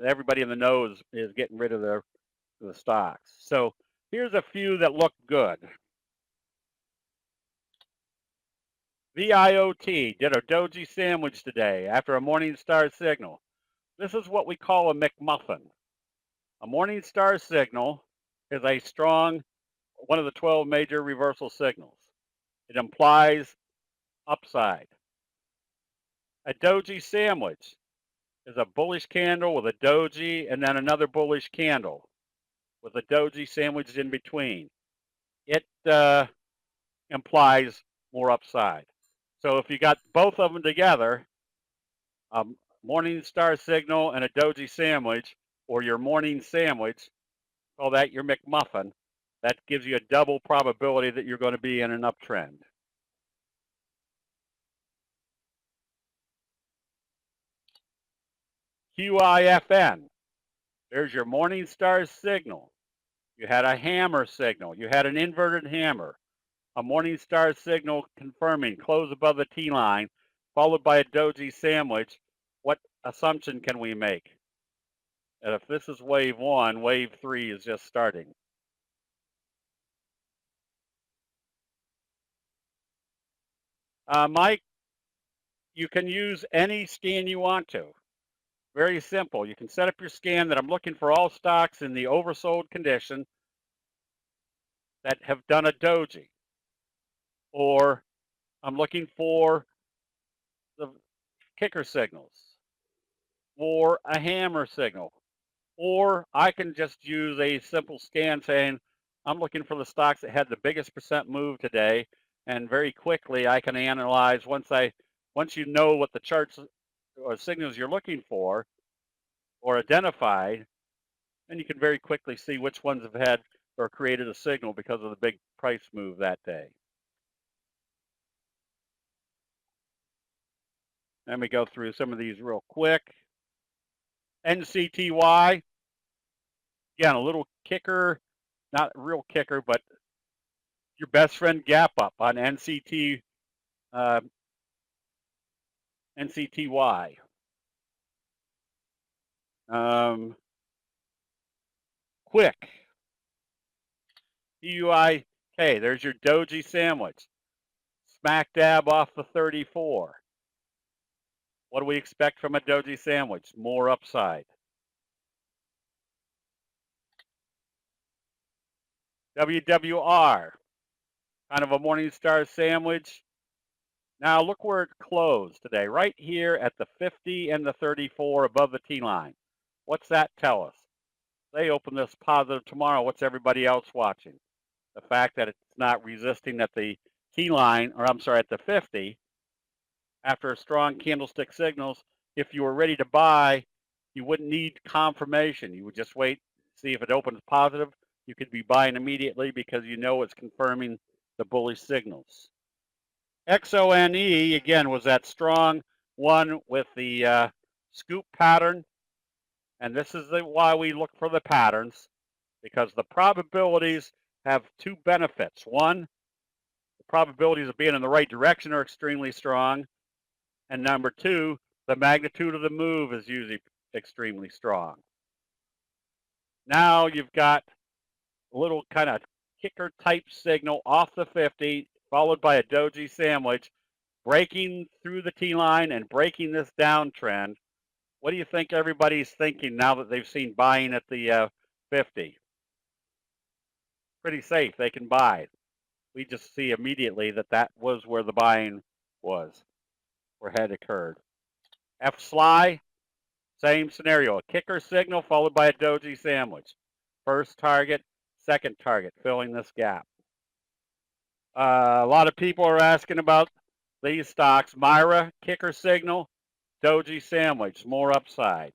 [SPEAKER 1] everybody in the know is getting rid of the stocks. So here's a few that look good. VIOT did a doji sandwich today after a morning star signal. This is what we call a Mcmuffin. A morning star signal is a strong, one of the 12 major reversal signals. It implies upside. A doji sandwich is a bullish candle with a doji and then another bullish candle with a doji sandwiched in between. It implies more upside. So if you got both of them together, a morning star signal and a doji sandwich, or your morning sandwich, call that your Mcmuffin, that gives you a double probability that you're going to be in an uptrend. QIFN, there's your morning star signal. You had a hammer signal. You had an inverted hammer. A morning star signal confirming close above the T line, followed by a doji sandwich. What assumption can we make? And if this is wave one, wave three is just starting. Mike, you can use any scan you want to. Very simple. You can set up your scan that I'm looking for all stocks in the oversold condition that have done a doji, or I'm looking for the kicker signals or a hammer signal, or I can just use a simple scan saying I'm looking for the stocks that had the biggest percent move today, and very quickly I can analyze once you know what the charts or signals you're looking for or identified, and you can very quickly see which ones have had or created a signal because of the big price move that day. Let me go through some of these real quick. NCTY, again, a little kicker, not a real kicker, but your best friend gap up on NCTY. Quick, PUIK, there's your doji sandwich. Smack dab off the 34. What do we expect from a doji sandwich? More upside. WWR, kind of a Morningstar sandwich. Now look where it closed today, right here at the 50 and the 34 above the T line. What's that tell us? They open this positive tomorrow. What's everybody else watching? The fact that it's not resisting at the T line, or I'm sorry, at the 50 after a strong candlestick signals. If you were ready to buy, you wouldn't need confirmation. You would just wait, see if it opens positive. You could be buying immediately because you know it's confirming the bullish signals. XONE, again, was that strong one with the scoop pattern. And this is why we look for the patterns, because the probabilities have two benefits. One, the probabilities of being in the right direction are extremely strong. And number two, the magnitude of the move is usually extremely strong. Now you've got a little kind of kicker type signal off the 50, followed by a doji sandwich, breaking through the T line and breaking this downtrend. What do you think everybody's thinking now that they've seen buying at the 50? Pretty safe. They can buy. We just see immediately that that was where the buying was, where had occurred. FSLY, same scenario. A kicker signal followed by a doji sandwich. First target, second target, filling this gap. A lot of people are asking about these stocks. Myra, kicker signal, doji sandwich, more upside.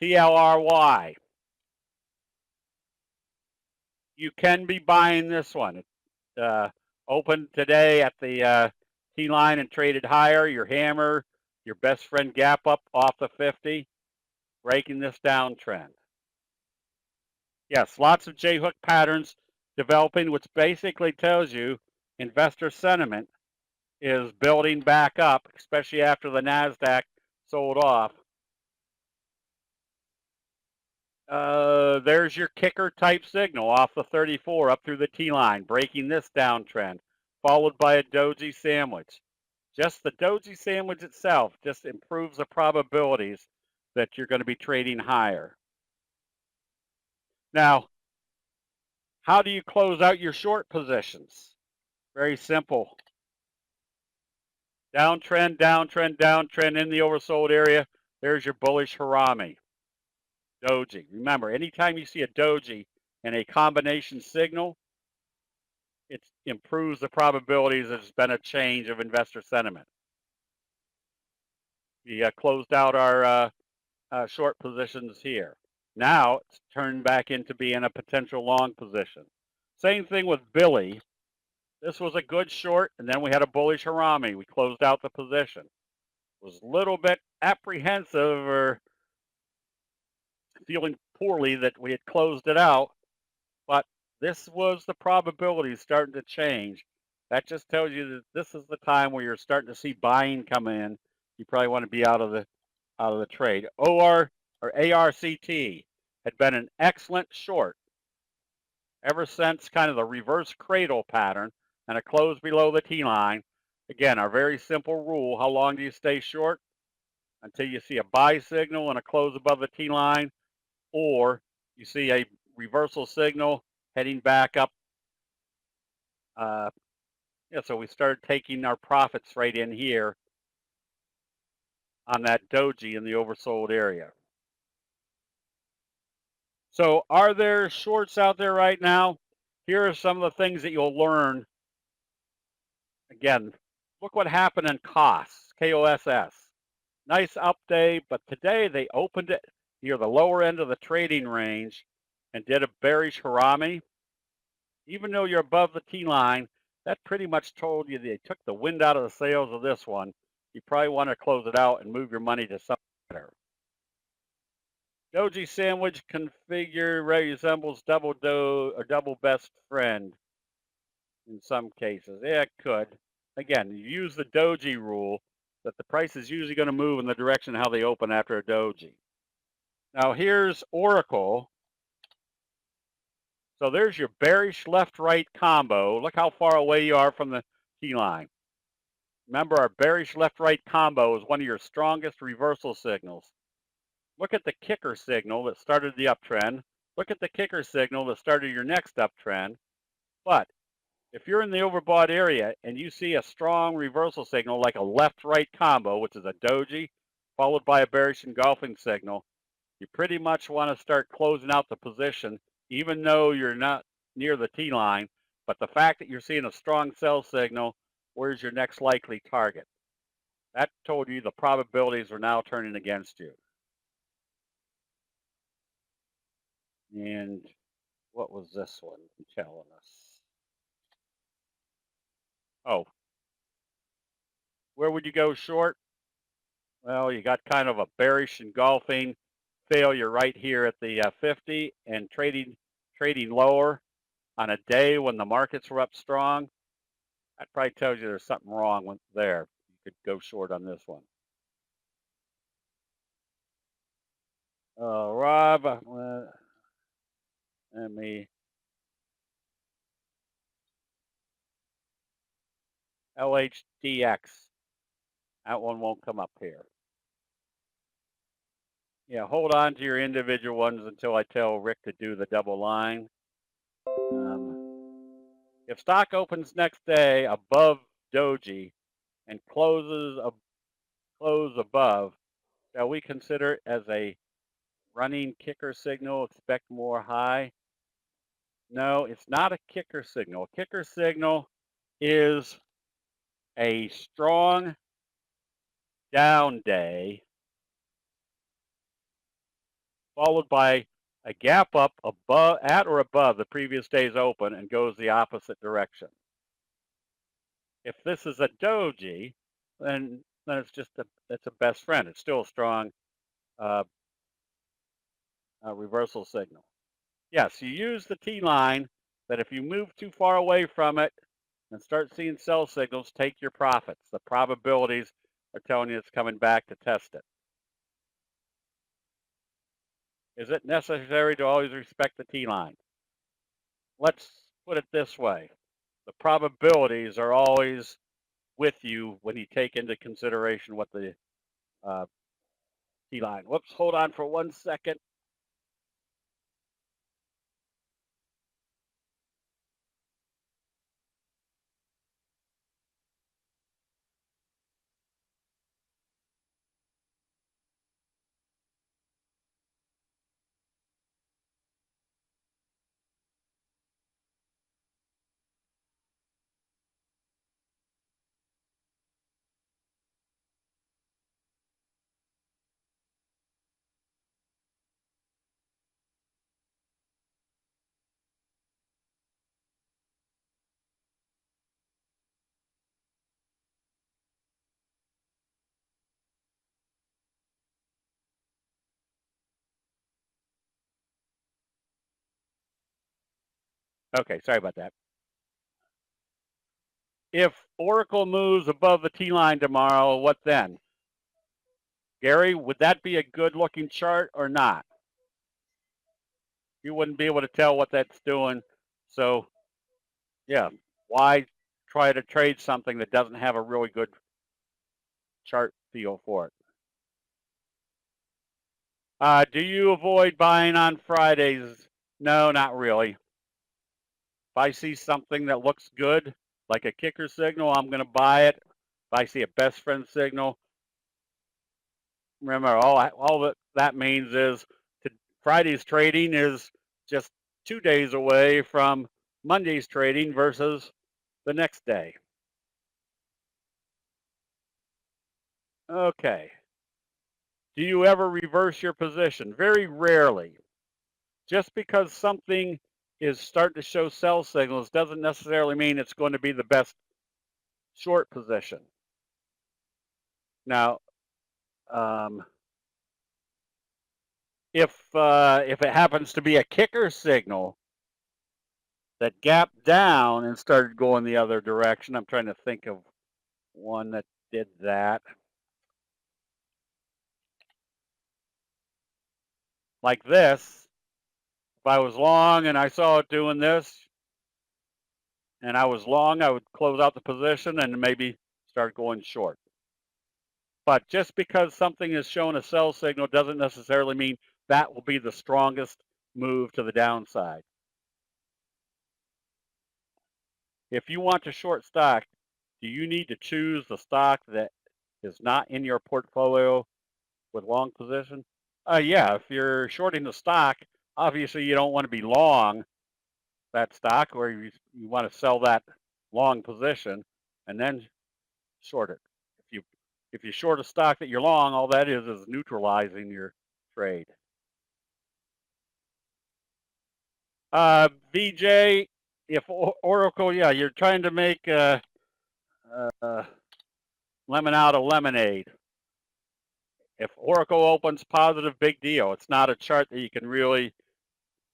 [SPEAKER 1] TLRY. You can be buying this one. It opened today at the T line and traded higher. Your hammer, your best friend gap up off the 50, breaking this downtrend. Yes, lots of J-hook patterns developing, which basically tells you investor sentiment is building back up, especially after the NASDAQ sold off. There's your kicker type signal off the 34 up through the T line, breaking this downtrend, followed by a doji sandwich. Just the doji sandwich itself just improves the probabilities that you're going to be trading higher. Now, how do you close out your short positions? Very simple. Downtrend, downtrend, downtrend in the oversold area. There's your bullish harami. Doji. Remember, anytime you see a doji and a combination signal, it improves the probabilities there's been a change of investor sentiment. We closed out our short positions here. Now it's turned back into being a potential long position. Same thing with Billy. This was a good short, and then we had a bullish harami. We closed out the position. Was a little bit apprehensive or feeling poorly that we had closed it out, but this was the probability starting to change. That just tells you that this is the time where you're starting to see buying come in. You probably want to be out of the trade. OR or ARCT had been an excellent short ever since kind of the reverse cradle pattern and a close below the T line. Again, our very simple rule: how long do you stay short? until you see a buy signal and a close above the T line, or you see a reversal signal heading back up. Yeah, so we started taking our profits right in here on that doji in the oversold area. So are there shorts out there right now? Here are some of the things that you'll learn. Again, look what happened in KOSS, KOSS. Nice up day, but today they opened it near the lower end of the trading range and did a bearish harami. Even though you're above the T line, that pretty much told you they took the wind out of the sails of this one. You probably want to close it out and move your money to something better. Doji sandwich configure resembles double do or double best friend in some cases. Yeah, it could. Again, you use the doji rule that the price is usually going to move in the direction how they open after a doji. Now here's Oracle. So there's your bearish left-right combo. Look how far away you are from the T line. Remember, our bearish left-right combo is one of your strongest reversal signals. Look at the kicker signal that started the uptrend. Look at the kicker signal that started your next uptrend. But if you're in the overbought area and you see a strong reversal signal like a left-right combo, which is a doji, followed by a bearish engulfing signal, you pretty much want to start closing out the position, even though you're not near the T line. But the fact that you're seeing a strong sell signal, where's your next likely target? That told you the probabilities are now turning against you. And what was this one telling us? Oh, where would you go short? Well, you got kind of a bearish engulfing failure right here at the 50 and trading lower on a day when the markets were up strong. That probably tells you there's something wrong with there. You could go short on this one. Rob, let me LHDX. That one won't come up here. Yeah, hold on to your individual ones until I tell Rick to do the double line. If stock opens next day above doji and close above, shall we consider it as a running kicker signal? Expect more high? No, it's not a kicker signal. A kicker signal is a strong down day followed by a gap up above, at or above the previous day's open and goes the opposite direction. If this is a doji, then it's a best friend. It's still a strong reversal signal. Yes, you use the T line, but if you move too far away from it and start seeing sell signals, take your profits. The probabilities are telling you it's coming back to test it. Is it necessary to always respect the T line? Let's put it this way. The probabilities are always with you when you take into consideration what the T line. Whoops, hold on for 1 second. Okay, sorry about that. If Oracle moves above the T line tomorrow, what then? Gary, would that be a good looking chart or not? You wouldn't be able to tell what that's doing. So, yeah, why try to trade something that doesn't have a really good chart feel for it? Do you avoid buying on Fridays? No, not really. If I see something that looks good, like a kicker signal, I'm going to buy it. If I see a best friend signal, remember all that means is Friday's trading is just 2 days away from Monday's trading versus the next day. Okay. Do you ever reverse your position? Very rarely. Just because something is starting to show sell signals doesn't necessarily mean it's going to be the best short position. Now, if it happens to be a kicker signal that gapped down and started going the other direction, I'm trying to think of one that did that. Like this, if I was long and I saw it doing this, and I was long, I would close out the position and maybe start going short. But just because something is showing a sell signal doesn't necessarily mean that will be the strongest move to the downside. If you want to short stock, do you need to choose the stock that is not in your portfolio with long position? Yeah, if you're shorting the stock, obviously you don't want to be long that stock, or you want to sell that long position and then short it. If you short a stock that you're long, all that is neutralizing your trade. VJ, if Oracle, yeah, you're trying to make lemon out of lemonade. If Oracle opens positive, big deal. It's not a chart that you can really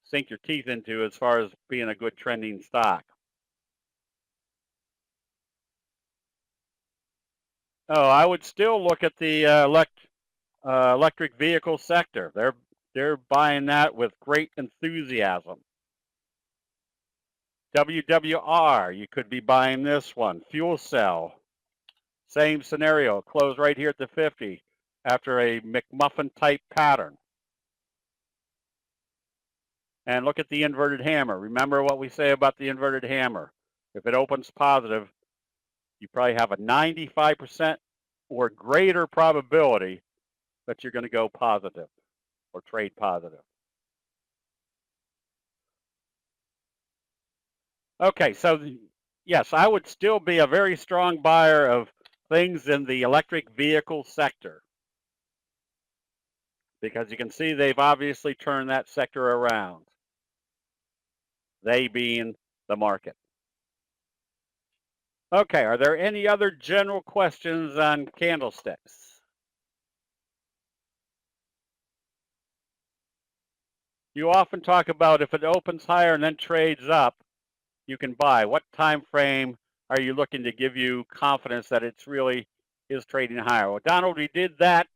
[SPEAKER 1] sink your teeth into as far as being a good trending stock. Oh, I would still look at the electric vehicle sector. They're buying that with great enthusiasm. WWR, you could be buying this one. Fuel cell, same scenario. Close right here at the 50 after a Mcmuffin type pattern. And look at the inverted hammer. Remember what we say about the inverted hammer. If it opens positive, you probably have a 95% or greater probability that you're going to go positive or trade positive. Okay, so yes, I would still be a very strong buyer of things in the electric vehicle sector because you can see they've obviously turned that sector around. They being the market. Okay, are there any other general questions on candlesticks? You often talk about if it opens higher and then trades up, you can buy. What time frame are you looking to give you confidence that it's really is trading higher? Well, Donald, we did that.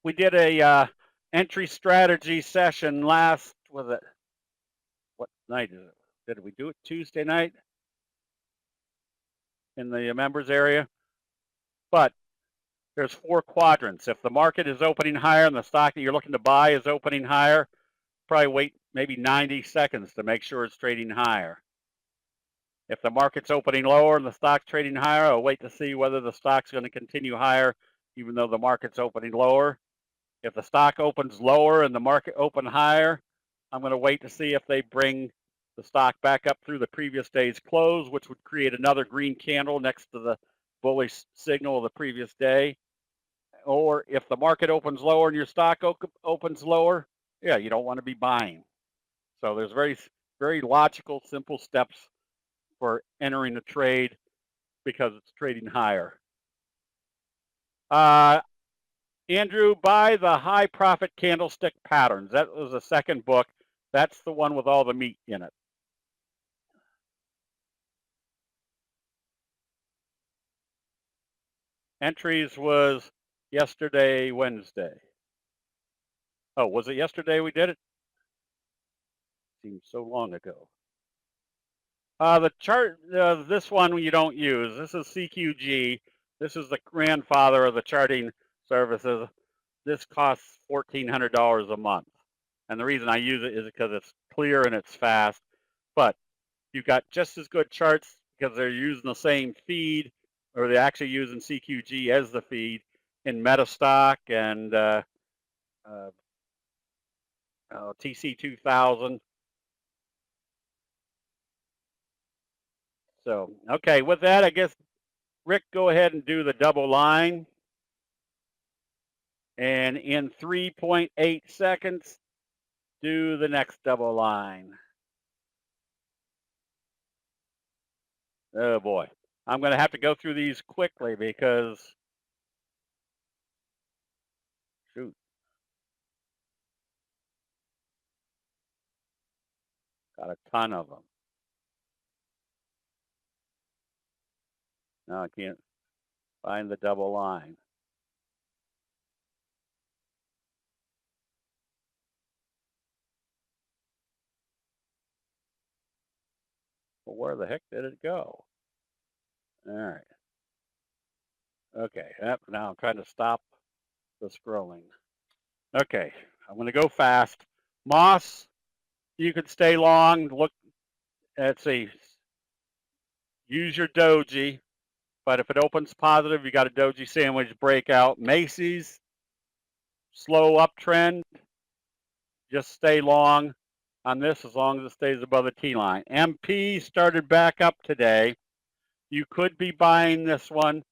[SPEAKER 1] We did a entry strategy session last, was it, what night is it? Did we do it Tuesday night in the members area? But there's 4 quadrants. If the market is opening higher and the stock that you're looking to buy is opening higher, probably wait maybe 90 seconds to make sure it's trading higher. If the market's opening lower and the stock's trading higher, I'll wait to see whether the stock's going to continue higher even though the market's opening lower. If the stock opens lower and the market open higher, I'm going to wait to see if they bring the stock back up through the previous day's close, which would create another green candle next to the bullish signal of the previous day. Or if the market opens lower and your stock opens lower, yeah, you don't want to be buying. So there's very logical, simple steps for entering a trade because it's trading higher. Andrew, buy the high profit candlestick patterns. That was the second book. That's the one with all the meat in it. Entries was yesterday, Wednesday. Oh, was it yesterday we did it? Seems so long ago. The chart, this one you don't use. This is CQG. This is the grandfather of the charting services. This costs $1,400 a month. And the reason I use it is because it's clear and it's fast. But you've got just as good charts because they're using the same feed, or they're actually using CQG as the feed in Metastock and TC2000. So, okay, with that, I guess, Rick, go ahead and do the double line. And in 3.8 seconds, do the next double line. Oh boy, I'm going to have to go through these quickly because, shoot, got a ton of them. No, I can't find the double line. Well, where the heck did it go? All right. Okay, now I'm trying to stop the scrolling. Okay, I'm going to go fast. Moss, you could stay long. Look, let's see. Use your doji, but if it opens positive, you got a doji sandwich breakout. Macy's, slow uptrend. Just stay long on this as long as it stays above the T line. MP started back up today. You could be buying this one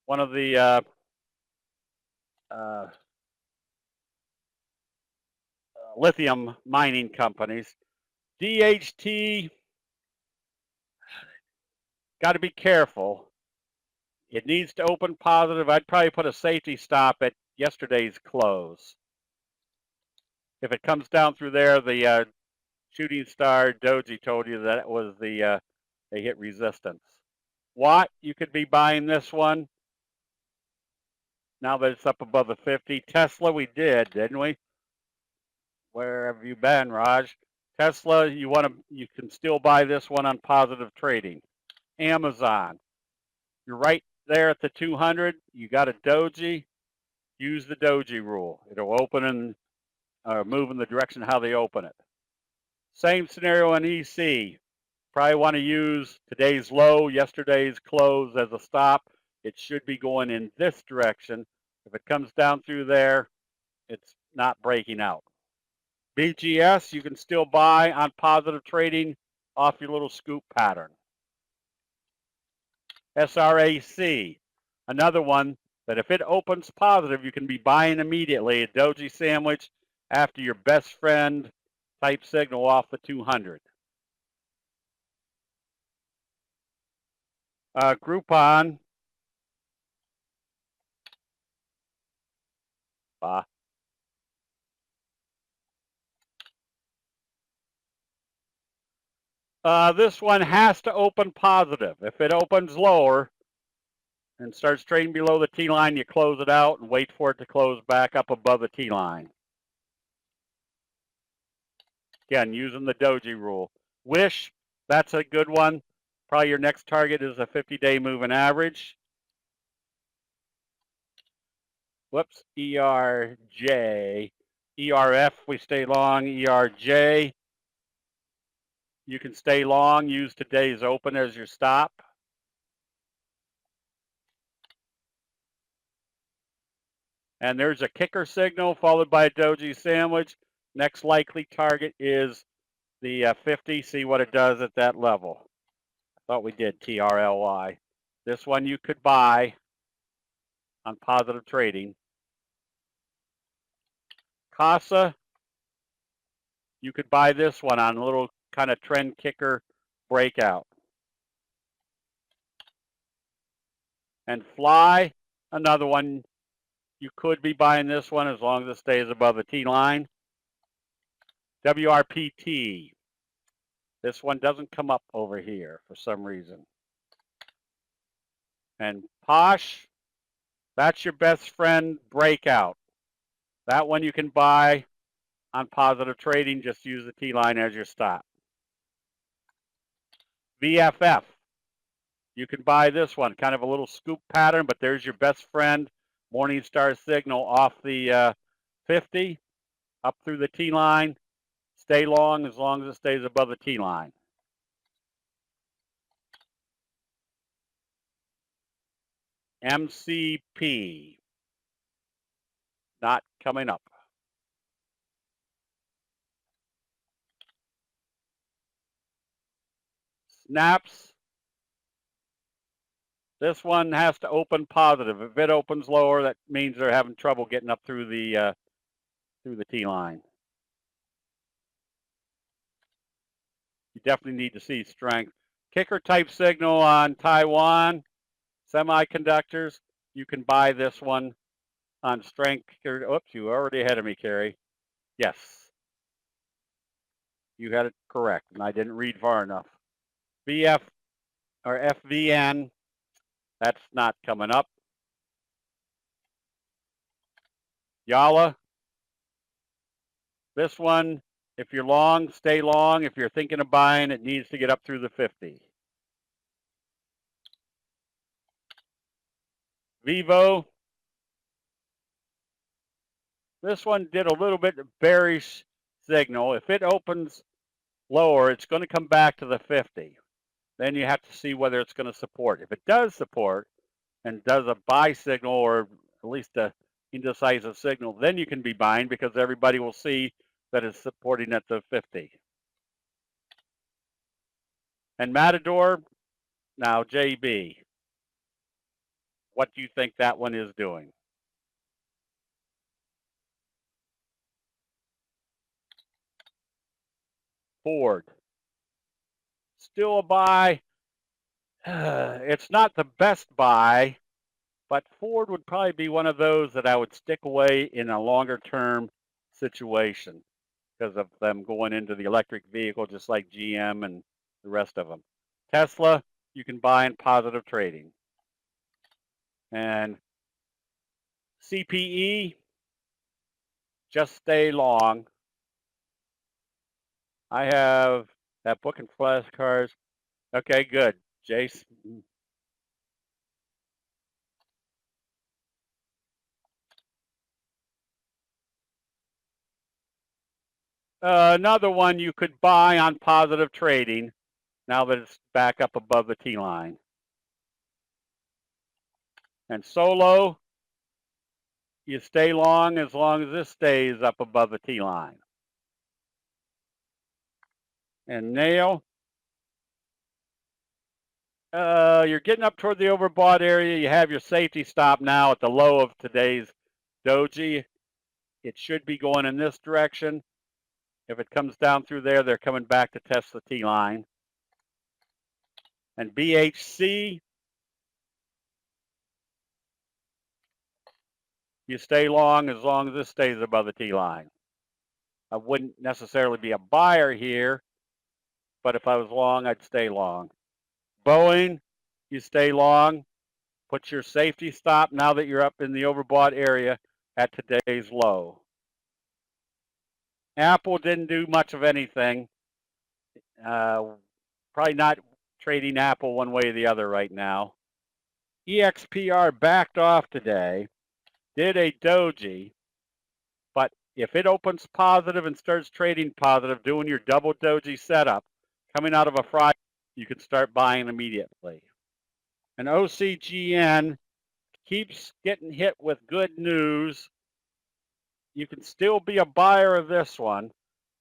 [SPEAKER 1] of the lithium mining companies. DHT, got to be careful. It needs to open positive. I'd probably put a safety stop at yesterday's close. If it comes down through there, the shooting star doji told you that it was the they hit resistance. Watt, you could be buying this one now that it's up above the 50. Tesla, we did, didn't we? Where have you been, Raj? Tesla, you can still buy this one on positive trading. Amazon, you're right there at the 200. You got a doji. Use the doji rule. It'll open and move in the direction how they open it. Same scenario in EC. Probably want to use today's low, yesterday's close as a stop. It should be going in this direction. If it comes down through there, it's not breaking out. BGS, you can still buy on positive trading off your little scoop pattern. SRAC, another one that if it opens positive, you can be buying immediately. A doji sandwich after your best friend type signal off the 200. Groupon. This one has to open positive. If it opens lower and starts trading below the T line, you close it out and wait for it to close back up above the T line. Again, using the doji rule. Wish, that's a good one. Probably your next target is a 50-day moving average. Whoops, ERJ. ERF, we stay long. ERJ, you can stay long. Use today's open as your stop. And there's a kicker signal followed by a doji sandwich. Next likely target is the 50. See what it does at that level. I thought we did TRLY. This one you could buy on positive trading. CASA, you could buy this one on a little kind of trend kicker breakout. And Fly, another one, you could be buying this one as long as it stays above the T line. WRPT, this one doesn't come up over here for some reason. And Posh, that's your best friend breakout. That one you can buy on positive trading. Just use the T line as your stop. VFF, you can buy this one, kind of a little scoop pattern, but there's your best friend Morning star signal off the 50, up through the T line. Stay long as it stays above the T line. MCP, not coming up. Snaps. This one has to open positive. If it opens lower, that means they're having trouble getting up through the T line. You definitely need to see strength. Kicker type signal on Taiwan semiconductors. You can buy this one on strength. Oops, you were already ahead of me, Carrie. Yes, you had it correct, and I didn't read far enough. VF or FVN, that's not coming up. Yala, this one, if you're long, stay long. If you're thinking of buying, it needs to get up through the 50. Vivo, this one did a little bit of bearish signal. If it opens lower, it's going to come back to the 50. Then you have to see whether it's going to support. If it does support and does a buy signal or at least a indecisive signal, then you can be buying because everybody will see that it's supporting at the 50. And Matador, now JB. What do you think that one is doing? Ford. Still a buy. It's not the best buy, but Ford would probably be one of those that I would stick away in a longer term situation because of them going into the electric vehicle just like GM and the rest of them. Tesla, you can buy in positive trading. And CPE, just stay long. I have that book and flashcards. Okay, good. Jace. Another one you could buy on positive trading now that it's back up above the T line. And Solo, you stay long as this stays up above the T line. And Nail, you're getting up toward the overbought area. You have your safety stop now at the low of today's doji. It should be going in this direction. If it comes down through there, they're coming back to test the T line. And BHC, you stay long as this stays above the T line. I wouldn't necessarily be a buyer here, but if I was long, I'd stay long. Boeing, you stay long. Put your safety stop now that you're up in the overbought area at today's low. Apple didn't do much of anything. Probably not trading Apple one way or the other right now. EXPR backed off today, did a doji, but if it opens positive and starts trading positive, doing your double doji setup, coming out of a Friday, you can start buying immediately. And OCGN keeps getting hit with good news. You can still be a buyer of this one.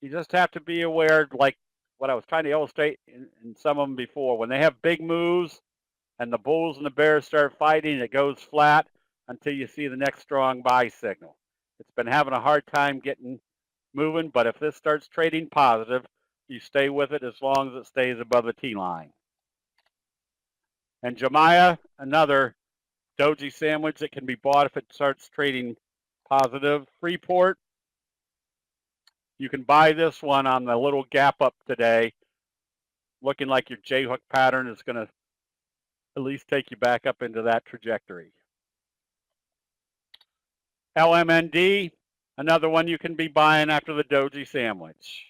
[SPEAKER 1] You just have to be aware, like what I was trying to illustrate in some of them before. When they have big moves and the bulls and the bears start fighting, it goes flat until you see the next strong buy signal. It's been having a hard time getting moving, but if this starts trading positive, you stay with it as long as it stays above the T line. And Jemiah, another doji sandwich that can be bought if it starts trading positive. Freeport, you can buy this one on the little gap up today, looking like your J-hook pattern is going to at least take you back up into that trajectory. LMND, another one you can be buying after the doji sandwich.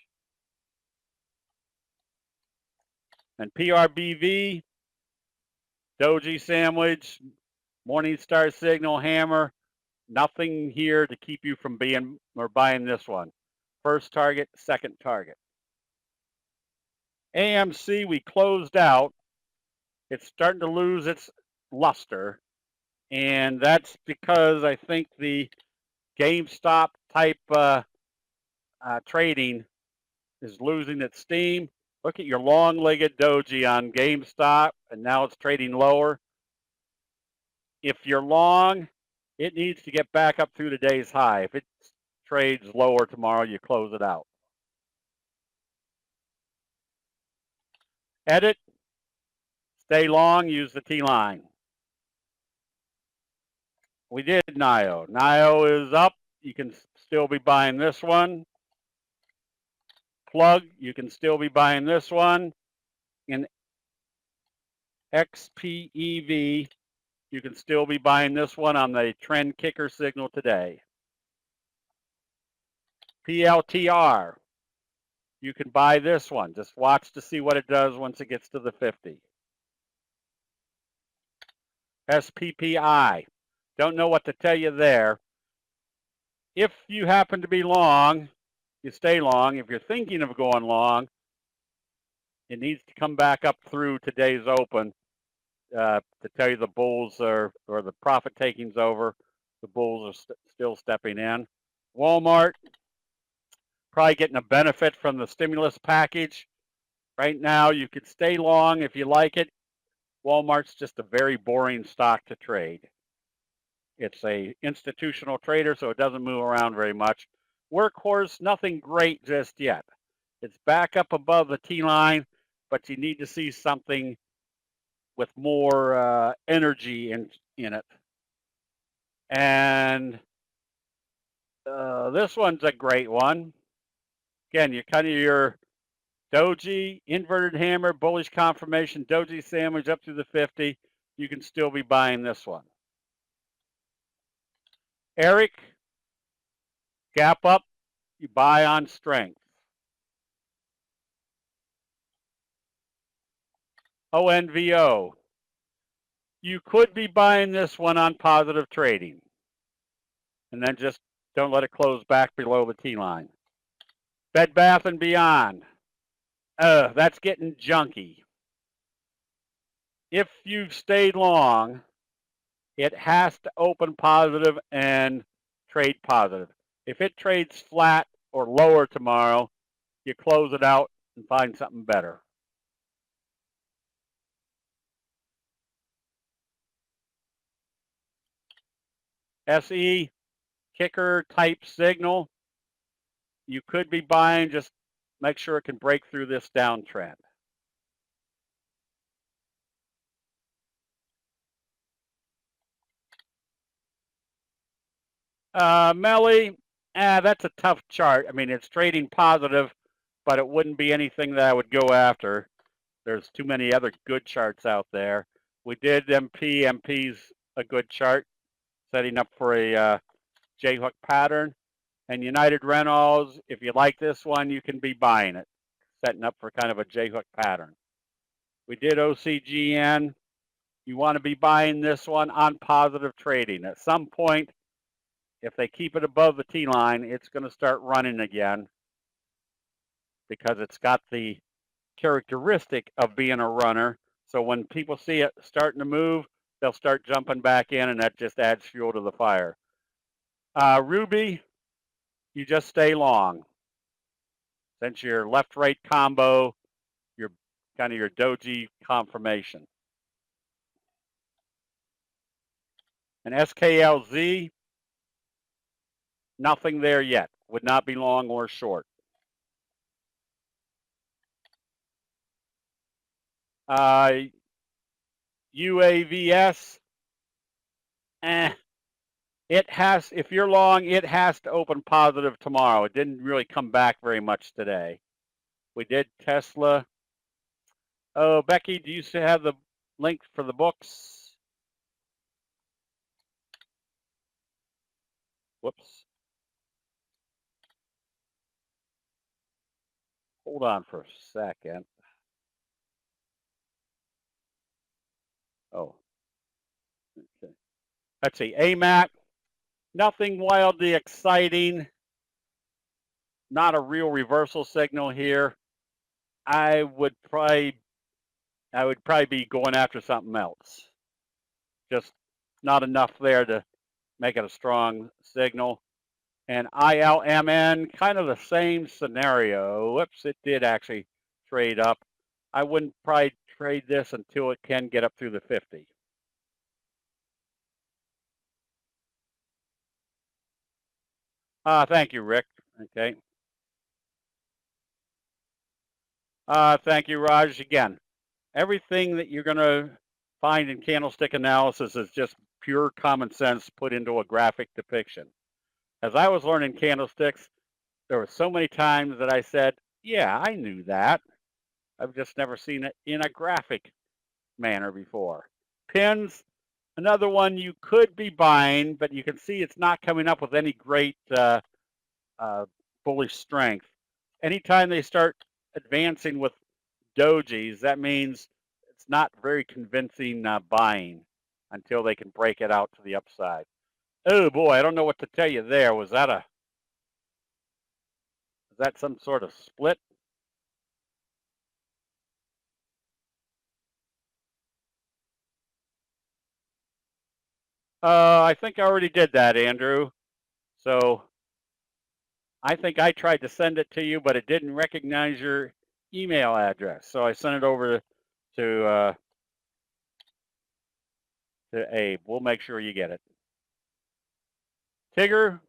[SPEAKER 1] And PRBV, doji sandwich, Morningstar signal, hammer, Nothing here to keep you from being or buying this one. First target, second target. AMC, we closed out. It's starting to lose its luster. And that's because I think the GameStop type trading is losing its steam. Look at your long-legged doji on GameStop, and now it's trading lower. If you're long, it needs to get back up through today's high. If it trades lower tomorrow, you close it out. Edit, stay long, use the T-line. We did NIO. NIO is up. You can still be buying this one. Plug, you can still be buying this one. In XPEV, you can still be buying this one on the trend kicker signal today. PLTR, you can buy this one. Just watch to see what it does once it gets to the 50. SPPI, don't know what to tell you there. If you happen to be long, you stay long. If you're thinking of going long, it needs to come back up through today's open to tell you the bulls are, or the profit taking's over. The bulls are still stepping in. Walmart, probably getting a benefit from the stimulus package. Right now, you could stay long if you like it. Walmart's just a very boring stock to trade. It's a institutional trader, so it doesn't move around very much. Workhorse, nothing great just yet. It's back up above the T-line, but you need to see something with more energy in it. And this one's a great one. Again, you're kind of your doji, inverted hammer, bullish confirmation, doji sandwich up to the 50. You can still be buying this one. Eric, gap up, you buy on strength. ONVO, you could be buying this one on positive trading. And then just don't let it close back below the T-line. Bed Bath & Beyond, that's getting junky. If you've stayed long, it has to open positive and trade positive. If it trades flat or lower tomorrow, you close it out and find something better. SE, kicker type signal. You could be buying, just make sure it can break through this downtrend. Melly, that's a tough chart. I mean, it's trading positive, but it wouldn't be anything that I would go after. There's too many other good charts out there. We did MP. MP's a good chart, setting up for a J-hook pattern. And United Rentals, if you like this one, you can be buying it, setting up for kind of a J-hook pattern. We did OCGN. You want to be buying this one on positive trading. At some point, if they keep it above the T-line, it's going to start running again because it's got the characteristic of being a runner. So when people see it starting to move, they'll start jumping back in, and that just adds fuel to the fire. Ruby, you just stay long. Since your left-right combo, your kind of your doji confirmation. And SKLZ, nothing there yet. Would not be long or short. UAVS, it has, if you're long, it has to open positive tomorrow. It didn't really come back very much today. We did Tesla. Oh, Becky, do you still have the link for the books? Whoops. Hold on for a second. Oh, okay. Let's see, AMAC, Nothing wildly exciting. Not a real reversal signal here. I would probably be going after something else. Just not enough there to make it a strong signal. And ILMN, kind of the same scenario. Whoops, it did actually trade up. I wouldn't probably trade this until it can get up through the 50. Thank you, Rick. Okay. Thank you, Raj. Again, everything that you're going to find in candlestick analysis is just pure common sense put into a graphic depiction. As I was learning candlesticks, there were so many times that I said, yeah, I knew that. I've just never seen it in a graphic manner before. Pins, another one you could be buying, but you can see it's not coming up with any great bullish strength. Anytime they start advancing with dojis, that means it's not very convincing buying until they can break it out to the upside. Oh boy, I don't know what to tell you there. Was that some sort of split? I think I already did that, Andrew. So I think I tried to send it to you, but it didn't recognize your email address. So I sent it over to Abe. We'll make sure you get it. Tigger.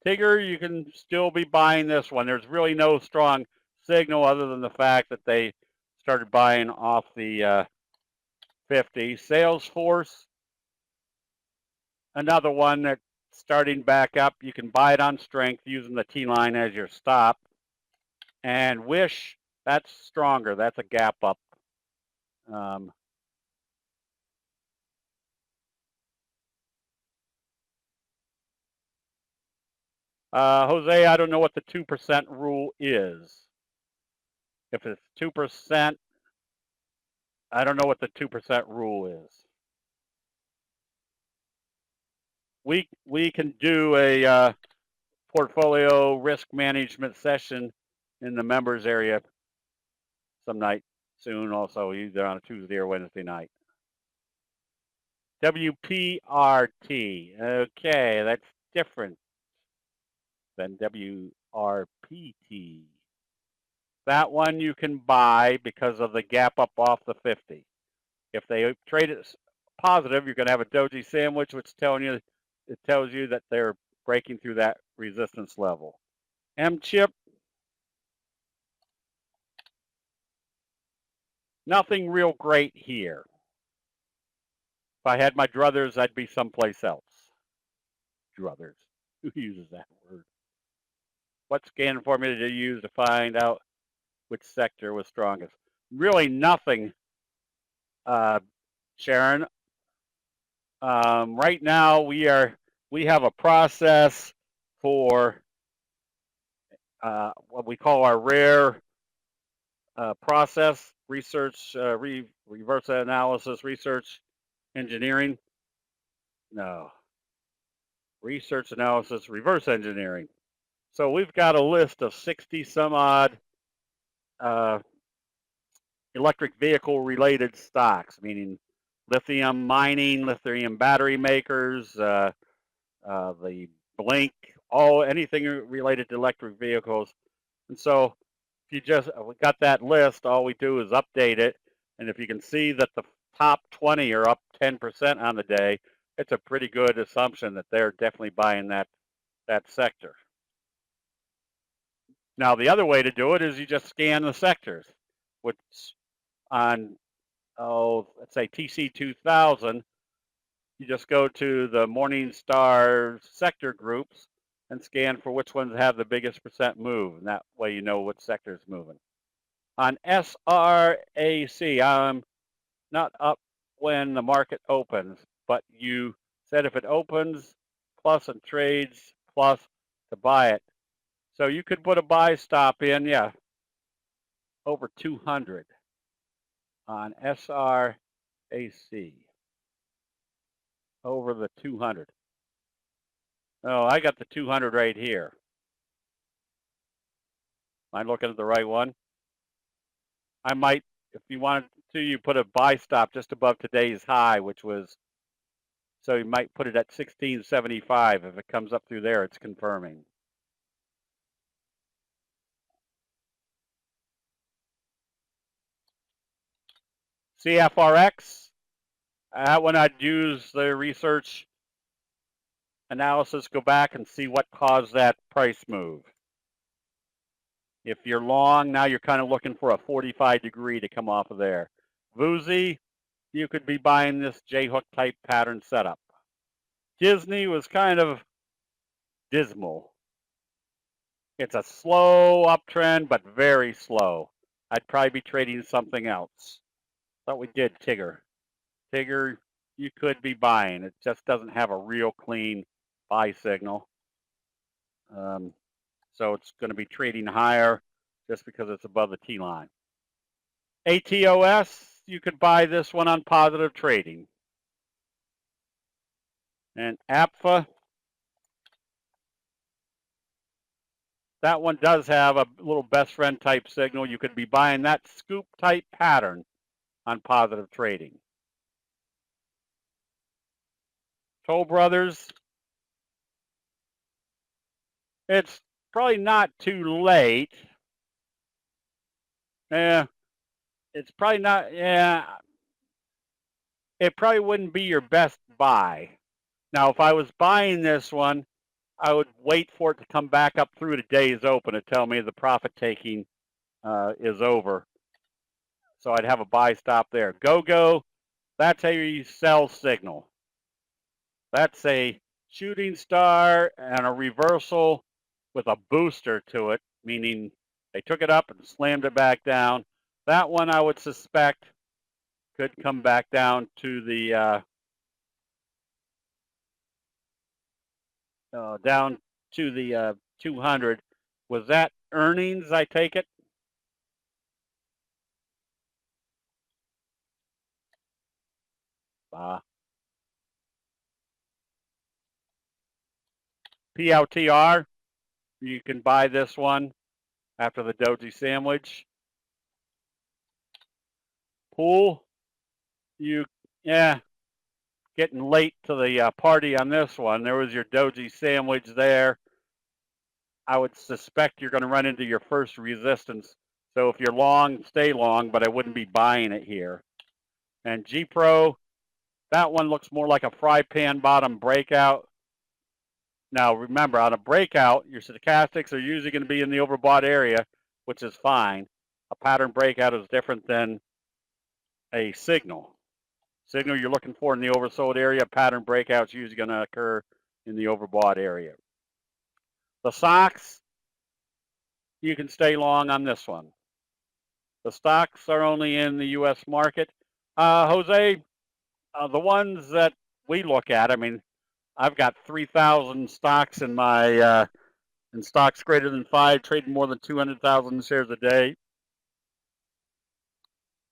[SPEAKER 1] Tigger, you can still be buying this one. There's really no strong signal other than the fact that they started buying off the 50. Salesforce, another one that's starting back up. You can buy it on strength using the T line as your stop. And Wish, that's stronger. That's a gap up. Jose, I don't know what the 2% rule is. If it's 2%, I don't know what the 2% rule is. We can do a portfolio risk management session in the members area some night soon, also either on a Tuesday or Wednesday night. WPRT. Okay, that's different than WRPT. That one you can buy because of the gap up off the 50. If they trade it positive, you're going to have a doji sandwich, which tells you that they're breaking through that resistance level. M-chip, nothing real great here. If I had my druthers, I'd be someplace else. Druthers. Who uses that word? What scan formula did you use to find out which sector was strongest? Really nothing, Sharon. Right now we have a process for what we call our rare process research, reverse analysis, research engineering. No, research analysis, reverse engineering. So we've got a list of 60 some odd electric vehicle related stocks, meaning lithium mining, lithium battery makers, the Blink, anything related to electric vehicles. And so if we got that list, all we do is update it. And if you can see that the top 20 are up 10% on the day, it's a pretty good assumption that they're definitely buying that sector. Now, the other way to do it is you just scan the sectors, which on, let's say TC 2000, you just go to the Morningstar sector groups and scan for which ones have the biggest percent move. And that way you know what sector is moving. On SRAC, I'm not up when the market opens, but you said if it opens plus and trades plus to buy it. So you could put a buy stop in, yeah, over 200. on SRAC over the 200. Oh, I got the 200 right here. Am I looking at the right one? I might, if you wanted to, you put a buy stop just above today's high, which was, so you might put it at 1675. If it comes up through there, it's confirming. CFRX, that one I'd use the research analysis, go back and see what caused that price move. If you're long, now you're kind of looking for a 45 degree to come off of there. Vuzi, you could be buying this J-hook type pattern setup. Disney was kind of dismal. It's a slow uptrend, but very slow. I'd probably be trading something else. Thought we did Tigger. Tigger, you could be buying. It just doesn't have a real clean buy signal. So it's going to be trading higher just because it's above the T line. ATOS, you could buy this one on positive trading. And APFA, that one does have a little best friend type signal. You could be buying that scoop type pattern on positive trading. Toll Brothers, it's probably not too late. It's probably not, it probably wouldn't be your best buy. Now, if I was buying this one, I would wait for it to come back up through today's open to tell me the profit taking is over. So I'd have a buy stop there. Go, that's how you sell signal. That's a shooting star and a reversal with a booster to it, meaning they took it up and slammed it back down. That one I would suspect could come back down to the 200. Was that earnings, I take it? PLTR, you can buy this one after the doji sandwich. Pool, getting late to the party on this one. There was your doji sandwich there. I would suspect you're going to run into your first resistance. So if you're long, stay long, but I wouldn't be buying it here. And G Pro, that one looks more like a fry pan bottom breakout. Now remember, on a breakout, your stochastics are usually going to be in the overbought area, which is fine. A pattern breakout is different than a signal. Signal you're looking for in the oversold area, pattern breakout is usually going to occur in the overbought area. The stocks, you can stay long on this one. The stocks are only in the U.S. market. Jose, the ones that we look at, I mean, I've got 3,000 stocks in my in stocks greater than 5, trading more than 200,000 shares a day.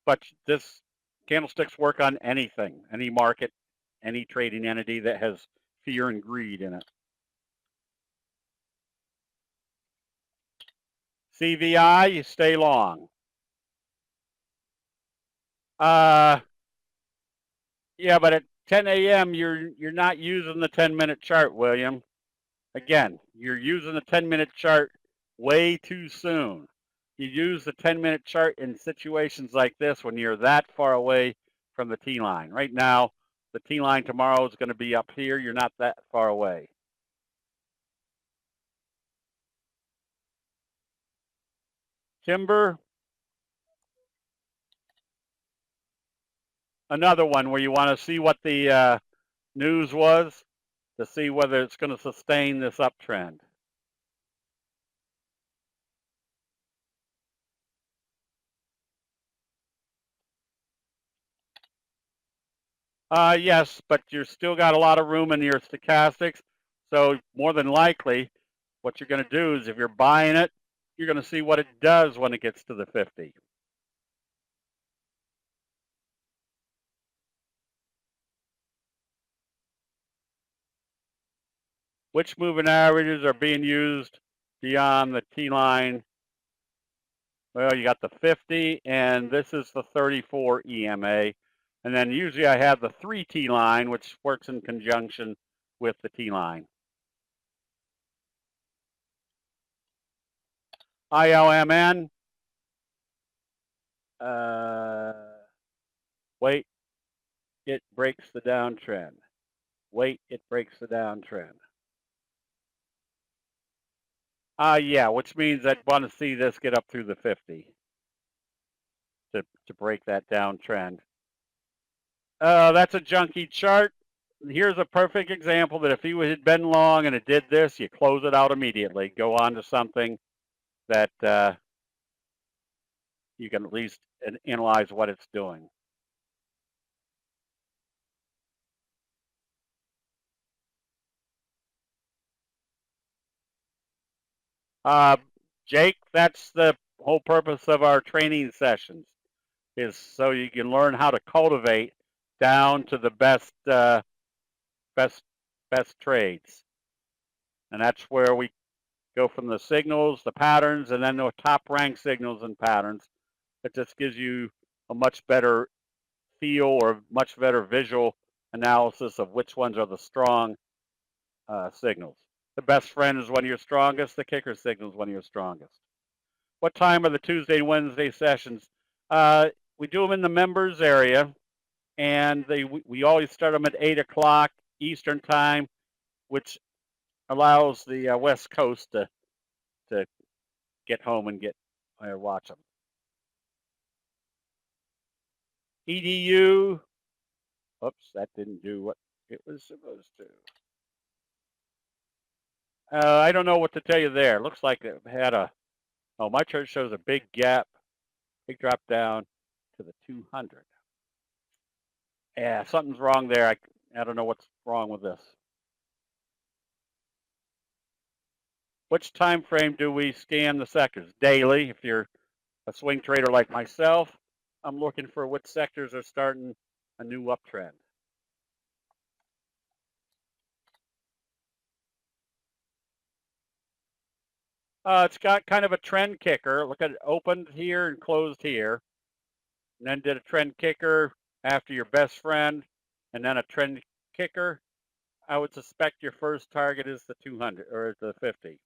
[SPEAKER 1] But this candlesticks work on anything, any market, any trading entity that has fear and greed in it. CVI, you stay long. Yeah, but at 10 a.m. you're not using the 10-minute chart, William. Again, you're using the 10-minute chart way too soon. You use the 10-minute chart in situations like this when you're that far away from the T-line. Right now, the T-line tomorrow is going to be up here. You're not that far away. Timber, another one where you want to see what the news was to see whether it's going to sustain this uptrend. Yes, but you're still got a lot of room in your stochastics. So more than likely, what you're going to do is if you're buying it, you're going to see what it does when it gets to the 50. Which moving averages are being used beyond the T line? Well, you got the 50, and this is the 34 EMA. And then usually I have the 3T line, which works in conjunction with the T line. ILMN. Wait, it breaks the downtrend. Wait, it breaks the downtrend. Yeah, which means I'd want to see this get up through the 50 to break that downtrend. That's a junky chart. Here's a perfect example that if you had been long and it did this, you close it out immediately. Go on to something that you can at least analyze what it's doing. Jake, that's the whole purpose of our training sessions, is so you can learn how to cultivate down to the best trades. And that's where we go from the signals, the patterns, and then the top ranked signals and patterns. It just gives you a much better feel or much better visual analysis of which ones are the strong signals. The best friend is when you're strongest. The kicker signal is when you're strongest. What time are the Tuesday and Wednesday sessions? We do them in the members area, and we always start them at 8 o'clock Eastern time, which allows the West Coast to get home and watch them. EDU. Oops, that didn't do what it was supposed to. I don't know what to tell you there. Looks like it had my chart shows a big gap, big drop down to the 200. Yeah, something's wrong there. I don't know what's wrong with this. Which time frame do we scan the sectors? Daily. If you're a swing trader like myself, I'm looking for which sectors are starting a new uptrend. It's got kind of a trend kicker. Look at it, opened here and closed here, and then did a trend kicker after your best friend, and then a trend kicker. I would suspect your first target is the 200 or the 50.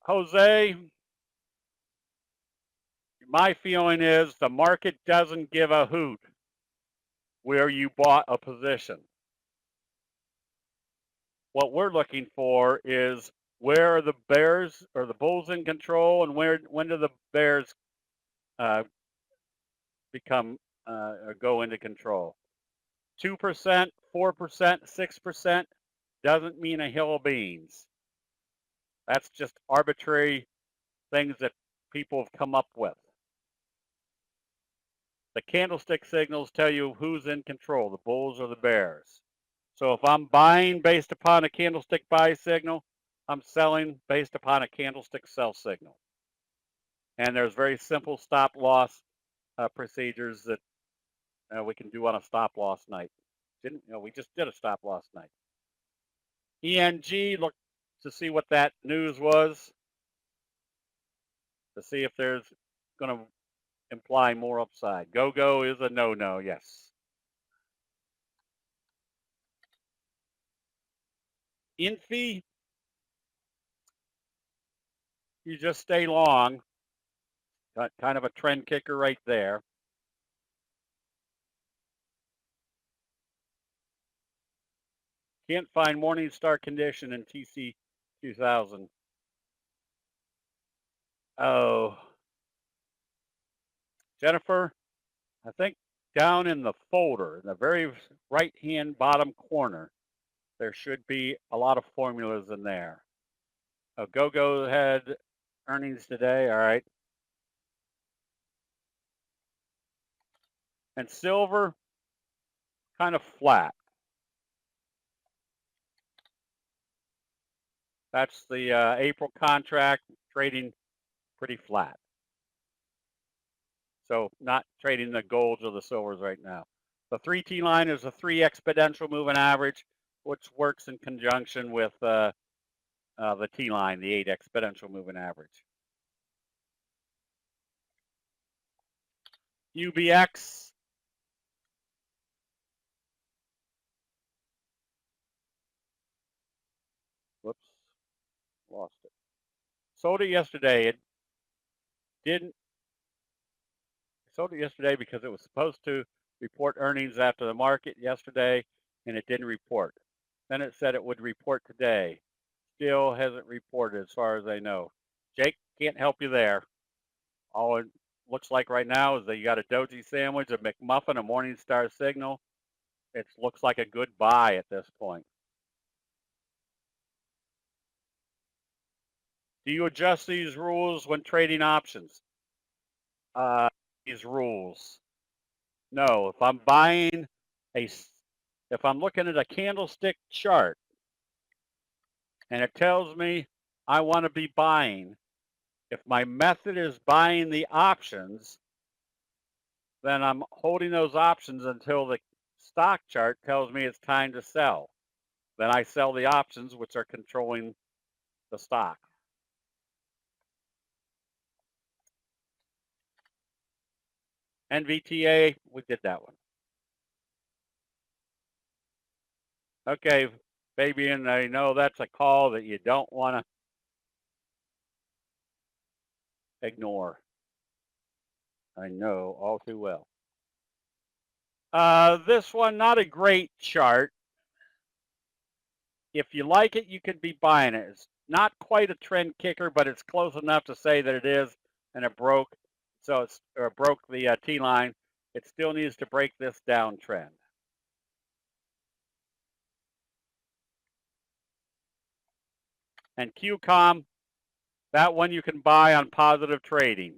[SPEAKER 1] Jose, my feeling is the market doesn't give a hoot where you bought a position. What we're looking for is where are the bears or the bulls in control, and when do the bears become or go into control? 2%, 4%, 6% doesn't mean a hill of beans. That's just arbitrary things that people have come up with. The candlestick signals tell you who's in control, the bulls or the bears. So if I'm buying based upon a candlestick buy signal, I'm selling based upon a candlestick sell signal. And there's very simple stop loss procedures that we can do on a stop loss night. We just did a stop loss night. ENG, look to see what that news was, to see if there's going to imply more upside. Go is a no-no, yes. Infi, you just stay long. Got kind of a trend kicker right there. Can't find Morningstar condition in TC 2000. Oh, Jennifer, I think down in the folder, in the very right-hand bottom corner, there should be a lot of formulas in there. Go had earnings today, all right. And silver, kind of flat. That's the April contract, trading pretty flat. So not trading the golds or the silvers right now. The 3T line is a 3 exponential moving average, which works in conjunction with the T line, the 8 exponential moving average. UBX. Whoops, lost it. Sold it yesterday. It didn't. Sold it yesterday because it was supposed to report earnings after the market yesterday, and it didn't report. Then it said it would report today. Still hasn't reported as far as I know. Jake, can't help you there. All it looks like right now is that you got a doji sandwich, a Mcmuffin, a Morningstar signal. It looks like a good buy at this point. Do you adjust these rules when trading options? These rules. No, if I'm buying if I'm looking at a candlestick chart and it tells me I want to be buying, if my method is buying the options, then I'm holding those options until the stock chart tells me it's time to sell. Then I sell the options, which are controlling the stock. NVTA, we did that one. Okay, Fabian, I know that's a call that you don't want to ignore. I know all too well. This one, not a great chart. If you like it, you could be buying it. It's not quite a trend kicker, but it's close enough to say that it is, and it broke. So it's broke the T line. It still needs to break this downtrend. And QCOM, that one you can buy on positive trading.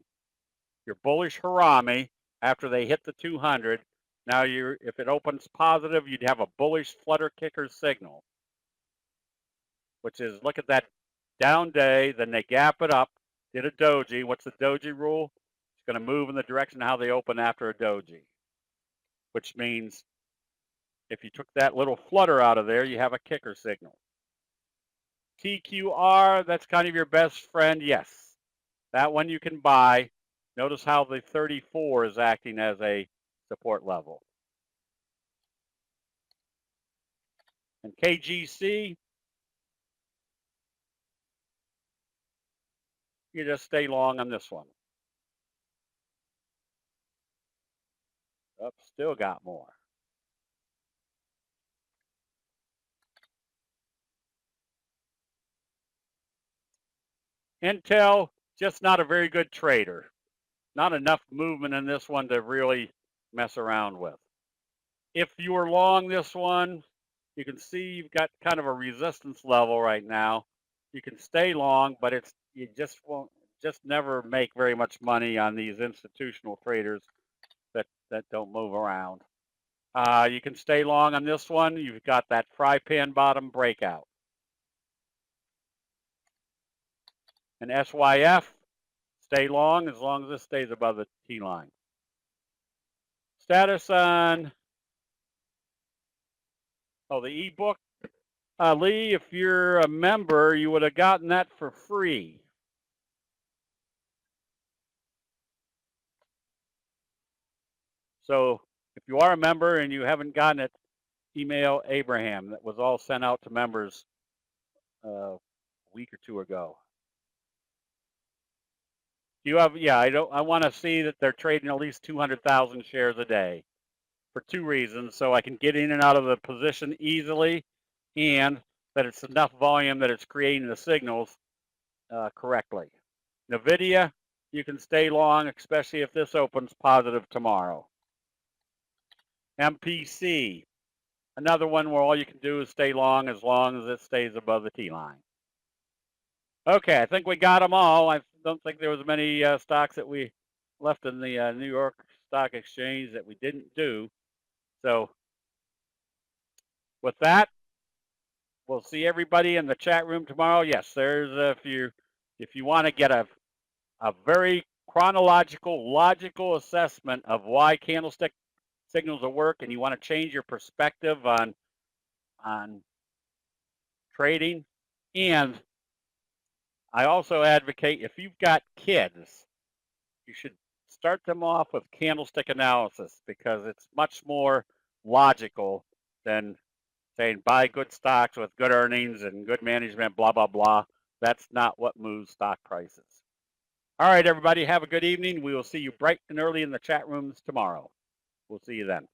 [SPEAKER 1] Your bullish Harami after they hit the 200. Now if it opens positive, you'd have a bullish flutter kicker signal, which is look at that down day, then they gap it up, did a doji. What's the doji rule? It's going to move in the direction of how they open after a doji, which means if you took that little flutter out of there, you have a kicker signal. TQR, that's kind of your best friend. Yes, that one you can buy. Notice how the 34 is acting as a support level. And KGC, you just stay long on this one. Oh, still got more. Intel, just not a very good trader. Not enough movement in this one to really mess around with. If you were long this one, you can see you've got kind of a resistance level right now. You can stay long, but you just won't never make very much money on these institutional traders that don't move around. You can stay long on this one. You've got that fry pan bottom breakout. And SYF, stay long as this stays above the T line. Status on, the ebook. Lee, if you're a member, you would have gotten that for free. So if you are a member and you haven't gotten it, email Abraham. That was all sent out to members a week or two ago. You have, yeah, I want to see that they're trading at least 200,000 shares a day for two reasons. So I can get in and out of the position easily, and that it's enough volume that it's creating the signals correctly. NVIDIA, you can stay long, especially if this opens positive tomorrow. MPC, another one where all you can do is stay long as it stays above the T line. Okay, I think we got them all. I don't think there was many stocks that we left in the New York Stock Exchange that we didn't do. So with that, we'll see everybody in the chat room tomorrow. Yes, there's if you want to get a very chronological, logical assessment of why candlestick signals will work, and you want to change your perspective on trading. And I also advocate, if you've got kids, you should start them off with candlestick analysis, because it's much more logical than saying buy good stocks with good earnings and good management, blah, blah, blah. That's not what moves stock prices. All right, everybody, have a good evening. We will see you bright and early in the chat rooms tomorrow. We'll see you then.